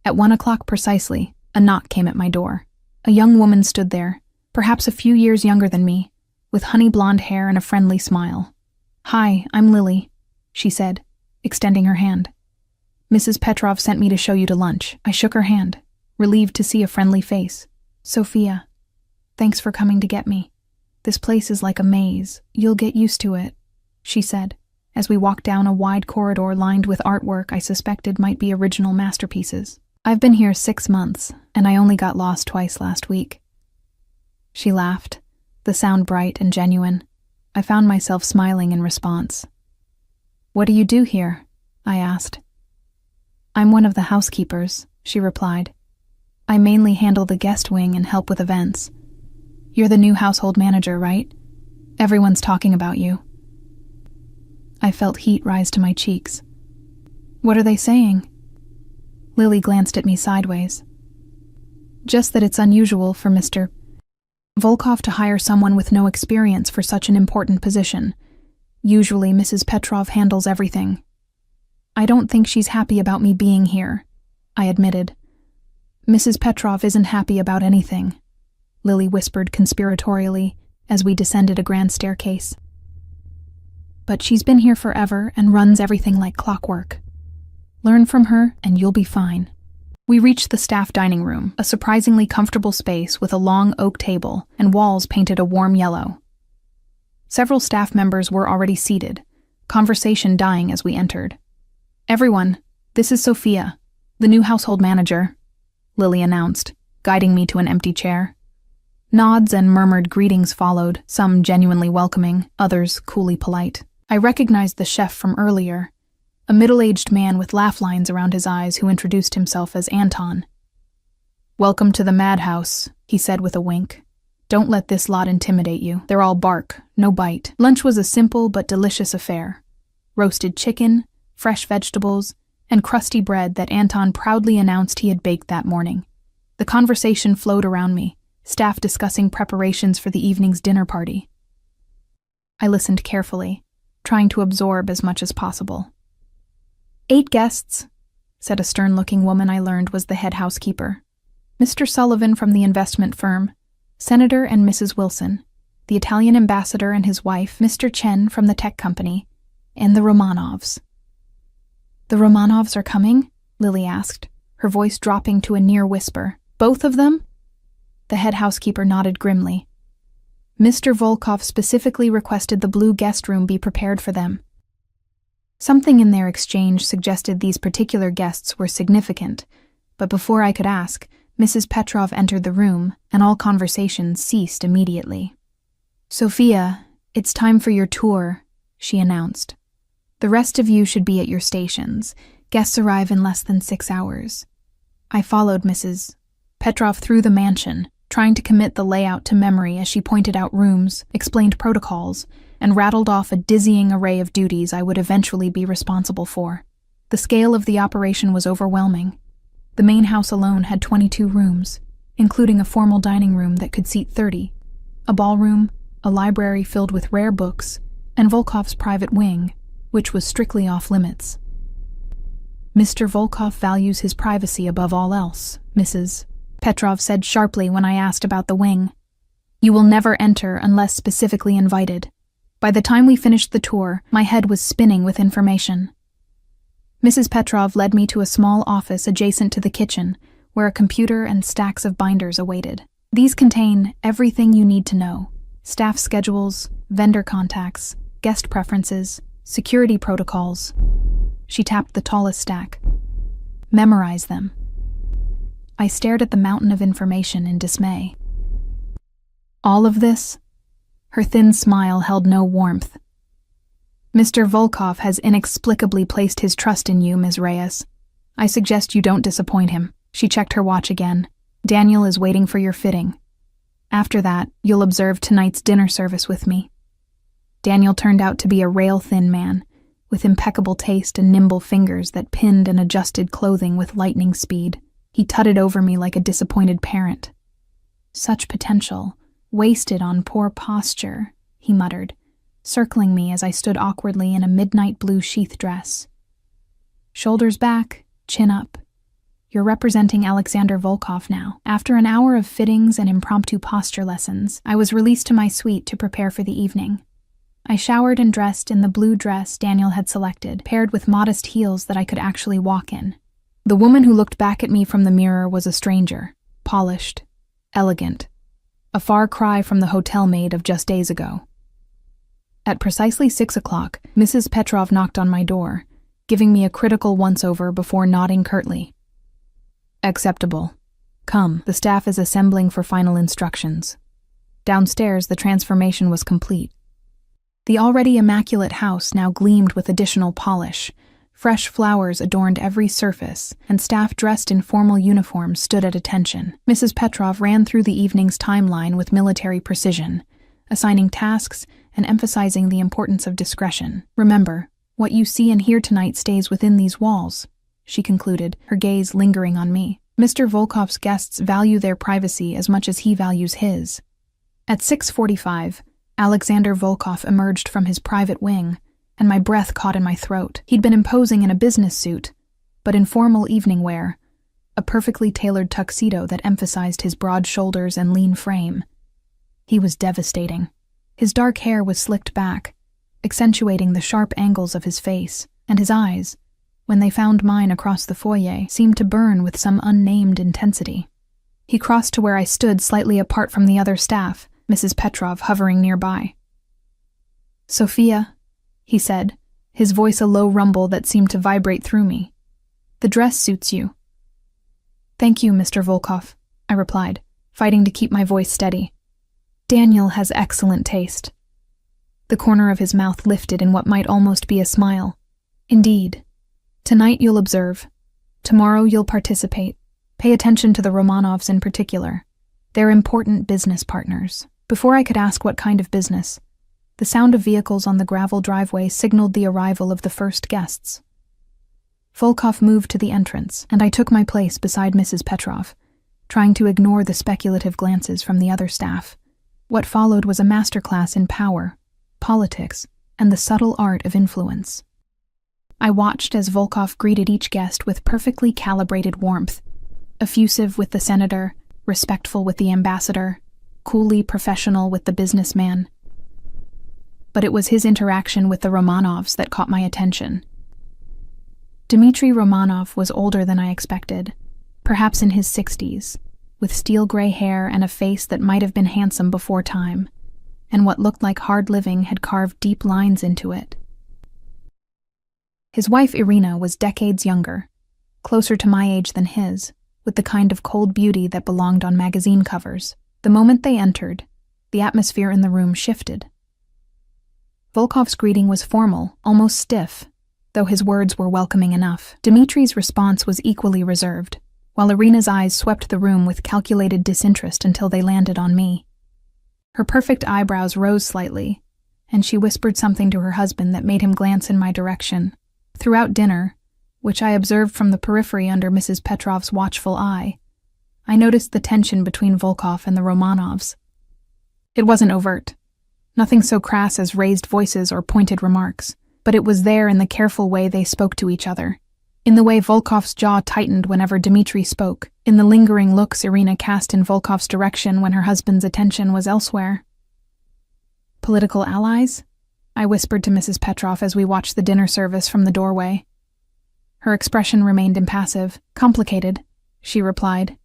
At 1 o'clock precisely, a knock came at my door. A young woman stood there, perhaps a few years younger than me, with honey blonde hair and a friendly smile. Hi, I'm Lily, she said, extending her hand. Mrs. Petrov sent me to show you to lunch. I shook her hand, relieved to see a friendly face. Sophia, thanks for coming to get me. This place is like a maze. You'll get used to it, she said, as we walked down a wide corridor lined with artwork I suspected might be original masterpieces. I've been here 6 months, and I only got lost twice last week. She laughed, the sound bright and genuine. I found myself smiling in response. What do you do here? I asked. I'm one of the housekeepers, she replied. I mainly handle the guest wing and help with events. You're the new household manager, right? Everyone's talking about you. I felt heat rise to my cheeks. What are they saying? Lily glanced at me sideways. Just that it's unusual for Mr. Volkov to hire someone with no experience for such an important position. Usually Mrs. Petrov handles everything. I don't think she's happy about me being here, I admitted. Mrs. Petrov isn't happy about anything, Lily whispered conspiratorially as we descended a grand staircase. But she's been here forever and runs everything like clockwork. Learn from her and you'll be fine. We reached the staff dining room, a surprisingly comfortable space with a long oak table and walls painted a warm yellow. Several staff members were already seated, conversation dying as we entered. Everyone, this is Sophia, the new household manager, Lily announced, guiding me to an empty chair. Nods and murmured greetings followed, some genuinely welcoming, others coolly polite. I recognized the chef from earlier, a middle-aged man with laugh lines around his eyes who introduced himself as Anton. Welcome to the madhouse, he said with a wink. Don't let this lot intimidate you. They're all bark, no bite. Lunch was a simple but delicious affair. Roasted chicken, fresh vegetables, and crusty bread that Anton proudly announced he had baked that morning. The conversation flowed around me, staff discussing preparations for the evening's dinner party. I listened carefully, trying to absorb as much as possible. 8 guests, said a stern-looking woman I learned was the head housekeeper. Mr. Sullivan from the investment firm, Senator and Mrs. Wilson, the Italian ambassador and his wife, Mr. Chen from the tech company, and the Romanovs. "The Romanovs are coming?" Lily asked, her voice dropping to a near whisper. "Both of them?" The head housekeeper nodded grimly. "Mr. Volkov specifically requested the blue guest room be prepared for them." Something in their exchange suggested these particular guests were significant, but before I could ask, Mrs. Petrov entered the room, and all conversation ceased immediately. "Sophia, it's time for your tour," she announced. "The rest of you should be at your stations. Guests arrive in less than 6 hours." I followed Mrs. Petrov through the mansion, trying to commit the layout to memory as she pointed out rooms, explained protocols, and rattled off a dizzying array of duties I would eventually be responsible for. The scale of the operation was overwhelming. The main house alone had 22 rooms, including a formal dining room that could seat 30, a ballroom, a library filled with rare books, and Volkov's private wing, which was strictly off-limits. "Mr. Volkov values his privacy above all else," Mrs. Petrov said sharply when I asked about the wing. "You will never enter unless specifically invited." By the time we finished the tour, my head was spinning with information. Mrs. Petrov led me to a small office adjacent to the kitchen, where a computer and stacks of binders awaited. These contain everything you need to know: staff schedules, vendor contacts, guest preferences, security protocols. She tapped the tallest stack. "Memorize them." I stared at the mountain of information in dismay. "All of this?" Her thin smile held no warmth. "Mr. Volkov has inexplicably placed his trust in you, Ms. Reyes. I suggest you don't disappoint him." She checked her watch again. "Daniel is waiting for your fitting. After that, you'll observe tonight's dinner service with me." Daniel turned out to be a rail-thin man, with impeccable taste and nimble fingers that pinned and adjusted clothing with lightning speed. He tutted over me like a disappointed parent. "Such potential, wasted on poor posture," he muttered, circling me as I stood awkwardly in a midnight blue sheath dress. "Shoulders back, chin up. You're representing Alexander Volkov now." After an hour of fittings and impromptu posture lessons, I was released to my suite to prepare for the evening. I showered and dressed in the blue dress Daniel had selected, paired with modest heels that I could actually walk in. The woman who looked back at me from the mirror was a stranger, polished, elegant, a far cry from the hotel maid of just days ago. At precisely 6 o'clock, Mrs. Petrov knocked on my door, giving me a critical once-over before nodding curtly. "Acceptable. Come, the staff is assembling for final instructions." Downstairs, the transformation was complete. The already immaculate house now gleamed with additional polish. Fresh flowers adorned every surface, and staff dressed in formal uniforms stood at attention. Mrs. Petrov ran through the evening's timeline with military precision, assigning tasks and emphasizing the importance of discretion. "Remember, what you see and hear tonight stays within these walls," she concluded, her gaze lingering on me. "Mr. Volkov's guests value their privacy as much as he values his." At 6:45, Alexander Volkov emerged from his private wing, and my breath caught in my throat. He'd been imposing in a business suit, but in formal evening wear, a perfectly tailored tuxedo that emphasized his broad shoulders and lean frame. He was devastating. His dark hair was slicked back, accentuating the sharp angles of his face, and his eyes, when they found mine across the foyer, seemed to burn with some unnamed intensity. He crossed to where I stood slightly apart from the other staff, Mrs. Petrov hovering nearby. "Sophia," he said, his voice a low rumble that seemed to vibrate through me. "The dress suits you." "Thank you, Mr. Volkov," I replied, fighting to keep my voice steady. "Daniel has excellent taste." The corner of his mouth lifted in what might almost be a smile. "Indeed. Tonight you'll observe. Tomorrow you'll participate. Pay attention to the Romanovs in particular. They're important business partners." Before I could ask what kind of business, the sound of vehicles on the gravel driveway signaled the arrival of the first guests. Volkov moved to the entrance, and I took my place beside Mrs. Petrov, trying to ignore the speculative glances from the other staff. What followed was a masterclass in power, politics, and the subtle art of influence. I watched as Volkov greeted each guest with perfectly calibrated warmth, effusive with the senator, respectful with the ambassador, coolly professional with the businessman. But it was his interaction with the Romanovs that caught my attention. Dmitry Romanov was older than I expected, perhaps in his 60s, with steel-gray hair and a face that might have been handsome before time, and what looked like hard living had carved deep lines into it. His wife Irina was decades younger, closer to my age than his, with the kind of cold beauty that belonged on magazine covers. The moment they entered, the atmosphere in the room shifted. Volkov's greeting was formal, almost stiff, though his words were welcoming enough. Dmitry's response was equally reserved, while Irina's eyes swept the room with calculated disinterest until they landed on me. Her perfect eyebrows rose slightly, and she whispered something to her husband that made him glance in my direction. Throughout dinner, which I observed from the periphery under Mrs. Petrov's watchful eye, I noticed the tension between Volkov and the Romanovs. It wasn't overt, nothing so crass as raised voices or pointed remarks, but it was there in the careful way they spoke to each other, in the way Volkov's jaw tightened whenever Dmitry spoke, in the lingering looks Irina cast in Volkov's direction when her husband's attention was elsewhere. "Political allies?" I whispered to Mrs. Petrov as we watched the dinner service from the doorway. Her expression remained impassive. "Complicated," she replied,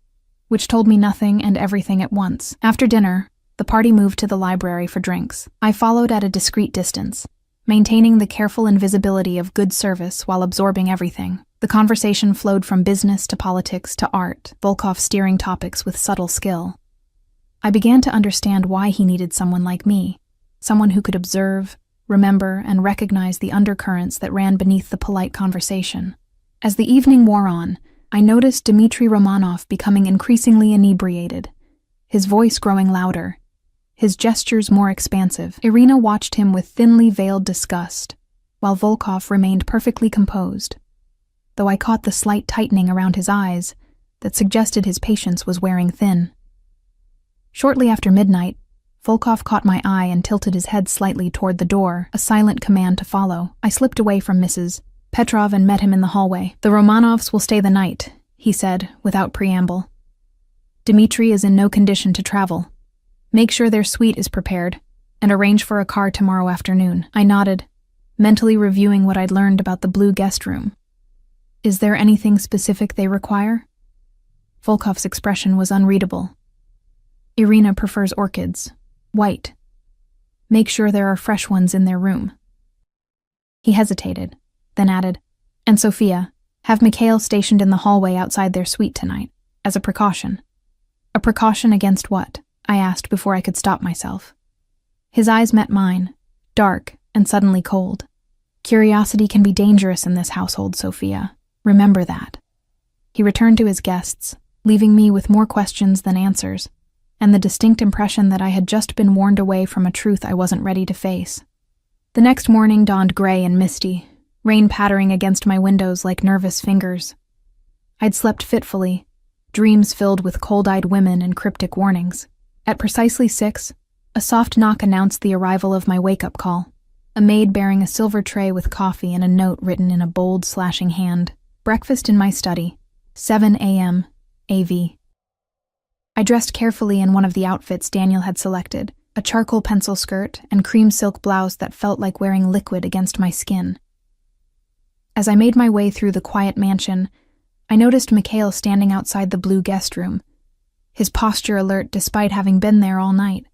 which told me nothing and everything at once. After dinner, the party moved to the library for drinks. I followed at a discreet distance, maintaining the careful invisibility of good service while absorbing everything. The conversation flowed from business to politics to art, Volkov steering topics with subtle skill. I began to understand why he needed someone like me, someone who could observe, remember, and recognize the undercurrents that ran beneath the polite conversation. As the evening wore on, I noticed Dmitry Romanov becoming increasingly inebriated, his voice growing louder, his gestures more expansive. Irina watched him with thinly veiled disgust, while Volkov remained perfectly composed, though I caught the slight tightening around his eyes that suggested his patience was wearing thin. Shortly after midnight, Volkov caught my eye and tilted his head slightly toward the door, a silent command to follow. I slipped away from Mrs. Petrov and met him in the hallway. "The Romanovs will stay the night," he said, without preamble. "Dmitry is in no condition to travel. Make sure their suite is prepared, and arrange for a car tomorrow afternoon." I nodded, mentally reviewing what I'd learned about the blue guest room. "Is there anything specific they require?" Volkov's expression was unreadable. "Irina prefers orchids. White. Make sure there are fresh ones in their room." He hesitated, then added, "And Sophia, have Mikhail stationed in the hallway outside their suite tonight, as a precaution." "A precaution against what?" I asked before I could stop myself. His eyes met mine, dark and suddenly cold. "Curiosity can be dangerous in this household, Sophia. Remember that." He returned to his guests, leaving me with more questions than answers, and the distinct impression that I had just been warned away from a truth I wasn't ready to face. The next morning dawned gray and misty, rain pattering against my windows like nervous fingers. I'd slept fitfully, dreams filled with cold-eyed women and cryptic warnings. At precisely 6, a soft knock announced the arrival of my wake-up call, a maid bearing a silver tray with coffee and a note written in a bold, slashing hand. "Breakfast in my study, 7 a.m., AV." I dressed carefully in one of the outfits Daniel had selected, a charcoal pencil skirt and cream silk blouse that felt like wearing liquid against my skin. As I made my way through the quiet mansion, I noticed Mikhail standing outside the blue guest room, his posture alert despite having been there all night.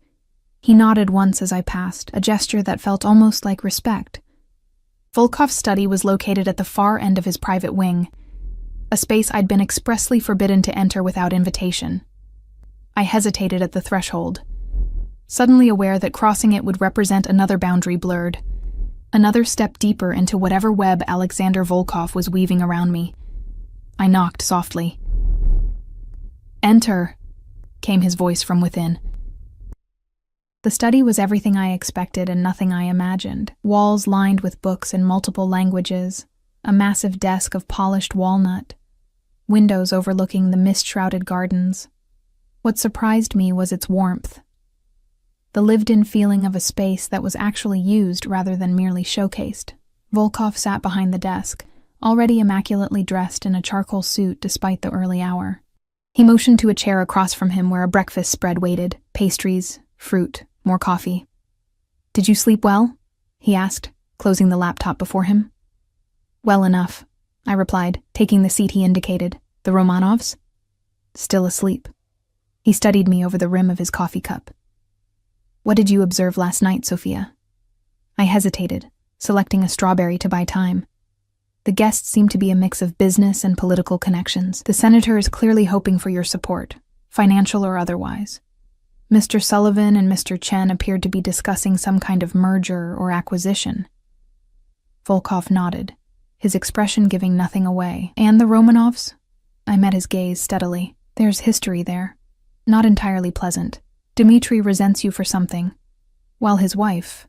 He nodded once as I passed, a gesture that felt almost like respect. Volkov's study was located at the far end of his private wing, a space I'd been expressly forbidden to enter without invitation. I hesitated at the threshold, suddenly aware that crossing it would represent another boundary blurred, another step deeper into whatever web Alexander Volkov was weaving around me. I knocked softly. "Enter," came his voice from within. The study was everything I expected and nothing I imagined. Walls lined with books in multiple languages, a massive desk of polished walnut, windows overlooking the mist-shrouded gardens. What surprised me was its warmth, the lived-in feeling of a space that was actually used rather than merely showcased. Volkov sat behind the desk, already immaculately dressed in a charcoal suit despite the early hour. He motioned to a chair across from him where a breakfast spread waited, pastries, fruit, more coffee. "Did you sleep well?" he asked, closing the laptop before him. "Well enough," I replied, taking the seat he indicated. "The Romanovs?" "Still asleep." He studied me over the rim of his coffee cup. "What did you observe last night, Sophia?" I hesitated, selecting a strawberry to buy time. The guests seemed to be a mix of business and political connections. The senator is clearly hoping for your support, financial or otherwise. Mr. Sullivan and Mr. Chen appeared to be discussing some kind of merger or acquisition. Volkov nodded, his expression giving nothing away. "And the Romanovs?" I met his gaze steadily. "There's history there. Not entirely pleasant. Dmitri resents you for something, while his wife—"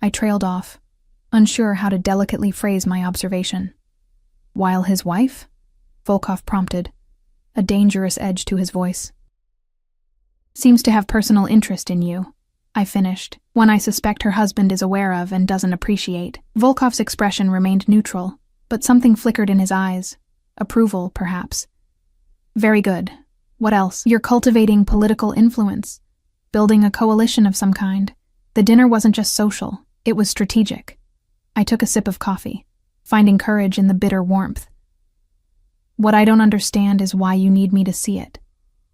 I trailed off, unsure how to delicately phrase my observation. "While his wife?" Volkov prompted, a dangerous edge to his voice. "Seems to have personal interest in you," I finished, "one I suspect her husband is aware of and doesn't appreciate." Volkov's expression remained neutral, but something flickered in his eyes. Approval, perhaps. "Very good. What else?" "You're cultivating political influence, building a coalition of some kind. The dinner wasn't just social, it was strategic." I took a sip of coffee, finding courage in the bitter warmth. "What I don't understand is why you need me to see it."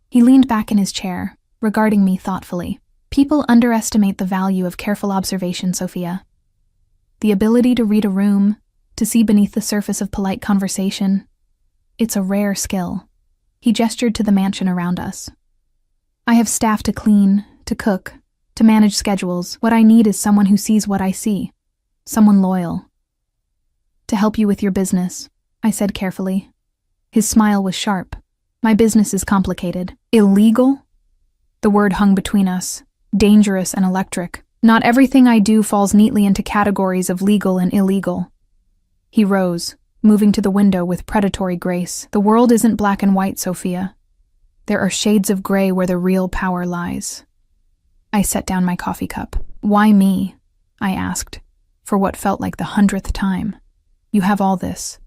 He leaned back in his chair, regarding me thoughtfully. "People underestimate the value of careful observation, Sophia. The ability to read a room, to see beneath the surface of polite conversation. It's a rare skill." He gestured to the mansion around us. "I have staff to clean, to cook, to manage schedules. What I need is someone who sees what I see. Someone loyal." "To help you with your business," I said carefully. His smile was sharp. "My business is complicated." "Illegal?" The word hung between us, dangerous and electric. "Not everything I do falls neatly into categories of legal and illegal." He rose, moving to the window with predatory grace. "The world isn't black and white, Sophia. There are shades of gray where the real power lies." I set down my coffee cup. "Why me?" I asked, for what felt like the 100th time. "You have all this.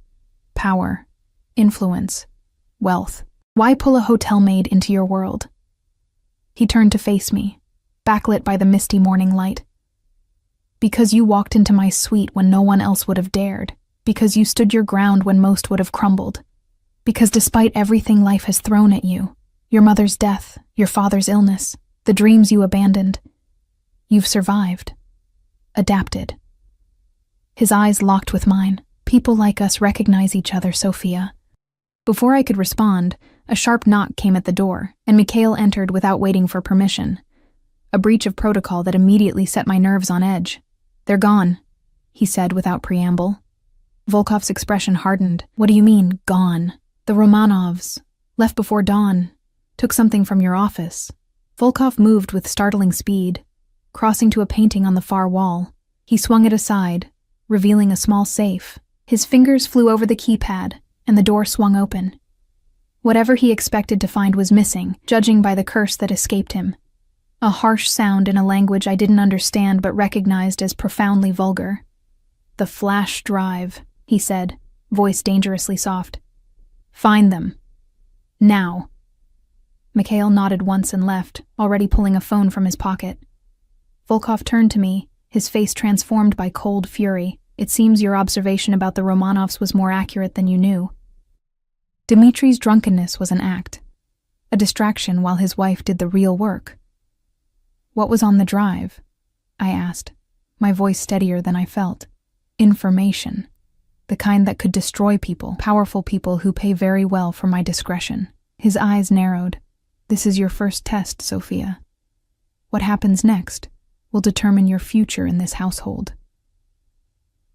Power, influence, wealth. Why pull a hotel maid into your world?" He turned to face me, backlit by the misty morning light. "Because you walked into my suite when no one else would have dared. Because you stood your ground when most would have crumbled. Because despite everything life has thrown at you, your mother's death, your father's illness, the dreams you abandoned, you've survived. Adapted." His eyes locked with mine. "People like us recognize each other, Sophia." Before I could respond, a sharp knock came at the door, and Mikhail entered without waiting for permission. A breach of protocol that immediately set my nerves on edge. "They're gone," he said without preamble. Volkov's expression hardened. "What do you mean, gone?" "The Romanovs, left before dawn, took something from your office." Volkov moved with startling speed, crossing to a painting on the far wall. He swung it aside, revealing a small safe. His fingers flew over the keypad, and the door swung open. Whatever he expected to find was missing, judging by the curse that escaped him. A harsh sound in a language I didn't understand but recognized as profoundly vulgar. "The flash drive," he said, voice dangerously soft. "Find them. Now." Mikhail nodded once and left, already pulling a phone from his pocket. Volkov turned to me, his face transformed by cold fury. "It seems your observation about the Romanovs was more accurate than you knew." Dmitri's drunkenness was an act, a distraction while his wife did the real work. "What was on the drive?" I asked, my voice steadier than I felt. "Information. The kind that could destroy people, powerful people who pay very well for my discretion." His eyes narrowed. "This is your first test, Sophia. What happens next will determine your future in this household."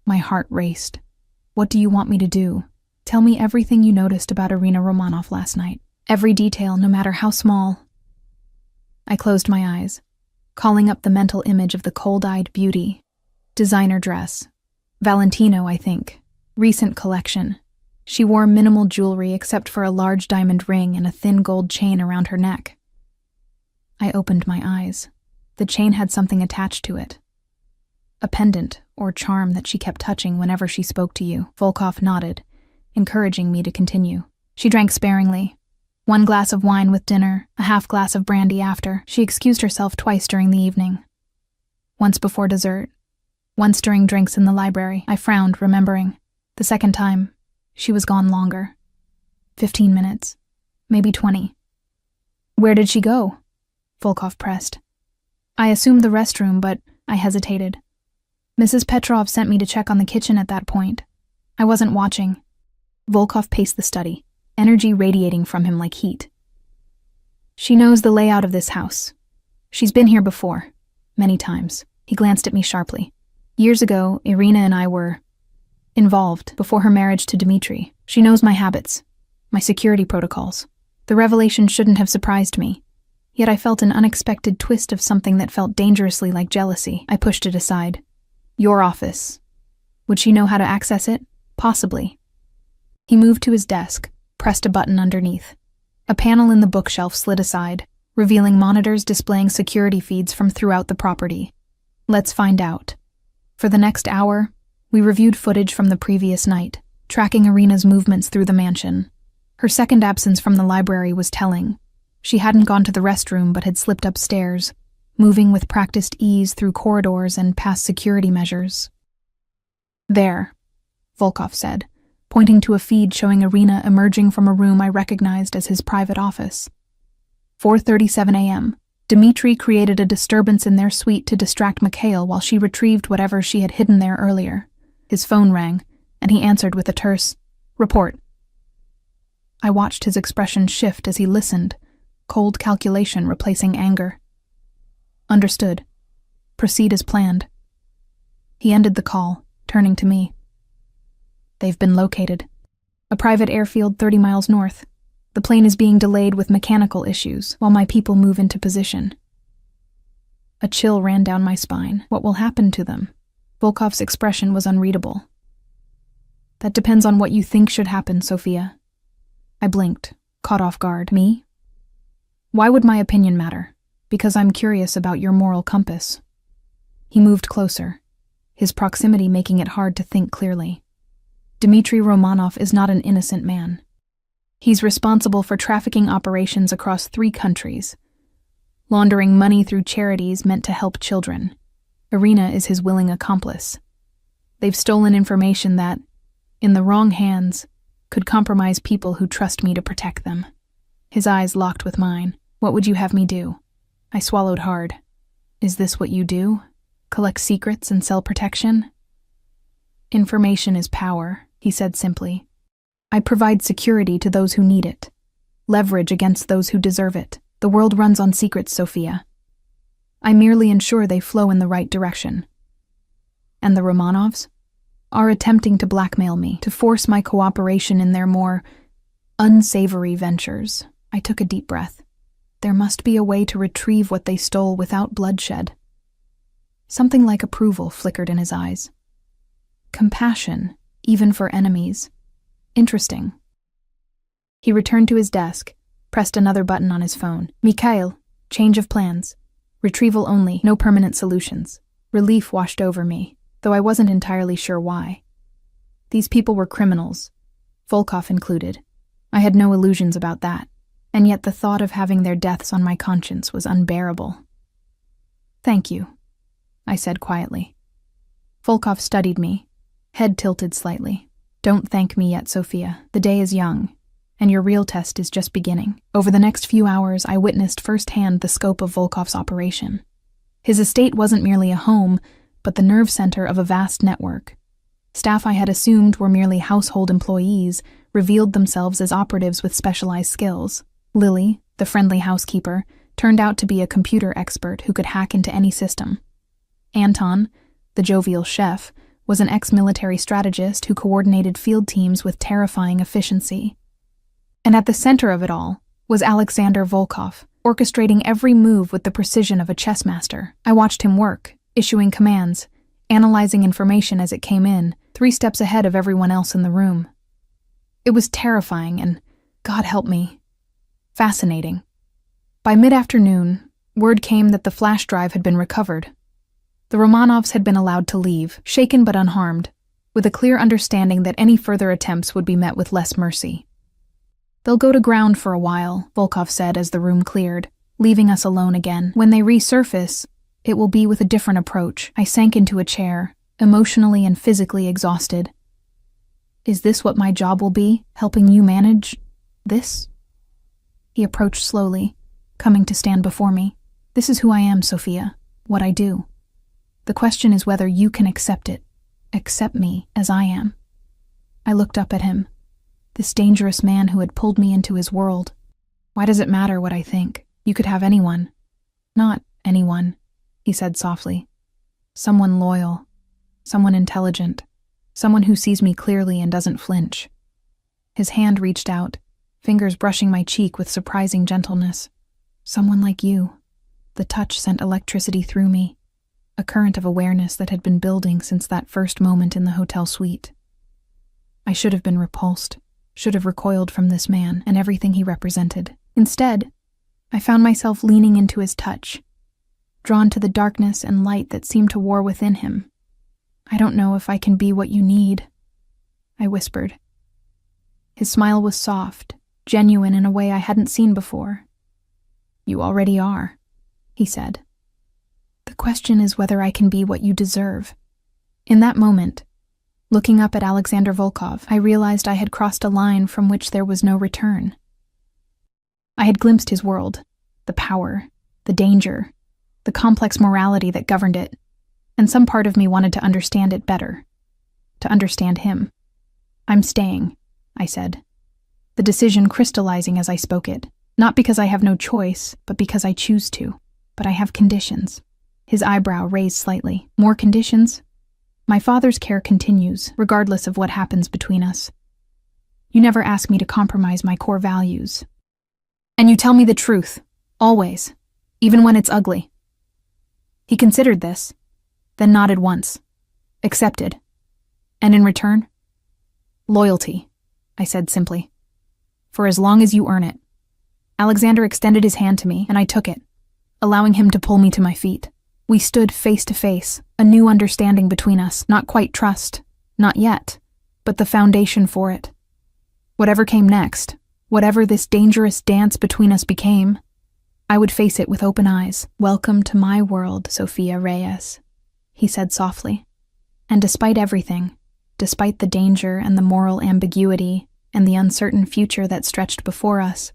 My heart raced. "What do you want me to do? Tell me everything you noticed about Irina Romanov last night. Every detail, no matter how small." I closed my eyes, calling up the mental image of the cold-eyed beauty. Designer dress. Valentino, I think. Recent collection. She wore minimal jewelry except for a large diamond ring and a thin gold chain around her neck. I opened my eyes. The chain had something attached to it. A pendant or charm that she kept touching whenever she spoke to you. Volkov nodded, encouraging me to continue. She drank sparingly, 1 glass of wine with dinner, a half glass of brandy after. She excused herself twice during the evening. Once before dessert, once during drinks in the library. I frowned, remembering. The second time, she was gone longer. 15 minutes, maybe 20. Where did she go? Volkov pressed. I assumed the restroom, but I hesitated. Mrs. Petrov sent me to check on the kitchen at that point. I wasn't watching. Volkov paced the study, energy radiating from him like heat. She knows the layout of this house. She's been here before, many times. He glanced at me sharply. Years ago, Irina and I were involved before her marriage to Dmitri. She knows my habits, my security protocols. The revelation shouldn't have surprised me. Yet I felt an unexpected twist of something that felt dangerously like jealousy. I pushed it aside. Your office. Would she know how to access it? Possibly. He moved to his desk, pressed a button underneath. A panel in the bookshelf slid aside, revealing monitors displaying security feeds from throughout the property. Let's find out. For the next hour, we reviewed footage from the previous night, tracking Irina's movements through the mansion. Her second absence from the library was telling. She hadn't gone to the restroom but had slipped upstairs, moving with practiced ease through corridors and past security measures. There, Volkov said, pointing to a feed showing Irina emerging from a room I recognized as his private office. 4:37 a.m. Dmitri created a disturbance in their suite to distract Mikhail while she retrieved whatever she had hidden there earlier. His phone rang, and he answered with a terse, "Report." I watched his expression shift as he listened, cold calculation replacing anger. Understood. Proceed as planned. He ended the call, turning to me. They've been located. A private airfield 30 miles north. The plane is being delayed with mechanical issues while my people move into position. A chill ran down my spine. What will happen to them? Volkov's expression was unreadable. That depends on what you think should happen, Sophia. I blinked, caught off guard. Me? Why would my opinion matter? Because I'm curious about your moral compass. He moved closer, his proximity making it hard to think clearly. Dmitri Romanov is not an innocent man. He's responsible for trafficking operations across 3 countries, laundering money through charities meant to help children. Irina is his willing accomplice. They've stolen information that, in the wrong hands, could compromise people who trust me to protect them. His eyes locked with mine. What would you have me do? I swallowed hard. Is this what you do? Collect secrets and sell protection? Information is power, he said simply. I provide security to those who need it. Leverage against those who deserve it. The world runs on secrets, Sophia. I merely ensure they flow in the right direction. And the Romanovs are attempting to blackmail me, to force my cooperation in their more unsavory ventures. I took a deep breath. There must be a way to retrieve what they stole without bloodshed. Something like approval flickered in his eyes. Compassion, even for enemies. Interesting. He returned to his desk, pressed another button on his phone. Mikhail, change of plans. Retrieval only, no permanent solutions. Relief washed over me, though I wasn't entirely sure why. These people were criminals, Volkov included. I had no illusions about that, and yet the thought of having their deaths on my conscience was unbearable. Thank you, I said quietly. Volkov studied me, head tilted slightly. Don't thank me yet, Sophia. The day is young, and your real test is just beginning. Over the next few hours, I witnessed firsthand the scope of Volkov's operation. His estate wasn't merely a home, but the nerve center of a vast network. Staff I had assumed were merely household employees revealed themselves as operatives with specialized skills. Lily, the friendly housekeeper, turned out to be a computer expert who could hack into any system. Anton, the jovial chef, was an ex-military strategist who coordinated field teams with terrifying efficiency. And at the center of it all was Alexander Volkov, orchestrating every move with the precision of a chess master. I watched him work, issuing commands, analyzing information as it came in, 3 steps ahead of everyone else in the room. It was terrifying and, God help me, fascinating. By mid-afternoon, word came that the flash drive had been recovered. The Romanovs had been allowed to leave, shaken but unharmed, with a clear understanding that any further attempts would be met with less mercy. They'll go to ground for a while, Volkov said as the room cleared, leaving us alone again. When they resurface, it will be with a different approach. I sank into a chair, emotionally and physically exhausted. Is this what my job will be, helping you manage this? He approached slowly, coming to stand before me. This is who I am, Sophia, what I do. The question is whether you can accept it, accept me as I am. I looked up at him, this dangerous man who had pulled me into his world. Why does it matter what I think? You could have anyone. Not anyone, he said softly. Someone loyal, someone intelligent, someone who sees me clearly and doesn't flinch. His hand reached out, fingers brushing my cheek with surprising gentleness. Someone like you. The touch sent electricity through me, a current of awareness that had been building since that first moment in the hotel suite. I should have been repulsed, should have recoiled from this man and everything he represented. Instead, I found myself leaning into his touch, drawn to the darkness and light that seemed to war within him. I don't know if I can be what you need, I whispered. His smile was soft, genuine in a way I hadn't seen before. You already are, he said. The question is whether I can be what you deserve. In that moment, looking up at Alexander Volkov, I realized I had crossed a line from which there was no return. I had glimpsed his world, the power, the danger, the complex morality that governed it, and some part of me wanted to understand it better, to understand him. I'm staying, I said, the decision crystallizing as I spoke it, not because I have no choice, but because I choose to. But I have conditions. His eyebrow raised slightly. More conditions? My father's care continues, regardless of what happens between us. You never ask me to compromise my core values. And you tell me the truth, always, even when it's ugly. He considered this, then nodded once. Accepted. And in return? Loyalty, I said simply. For as long as you earn it. Alexander extended his hand to me, and I took it, allowing him to pull me to my feet. We stood face to face, a new understanding between us, not quite trust, not yet, but the foundation for it. Whatever came next, whatever this dangerous dance between us became, I would face it with open eyes. Welcome to my world, Sophia Reyes, he said softly. And despite everything, despite the danger and the moral ambiguity and the uncertain future that stretched before us,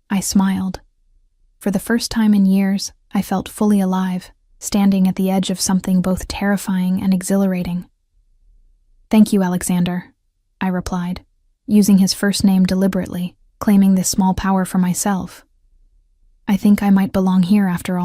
I smiled. For the first time in years, I felt fully alive, standing at the edge of something both terrifying and exhilarating. Thank you, Alexander, I replied, using his first name deliberately, claiming this small power for myself. I think I might belong here after all.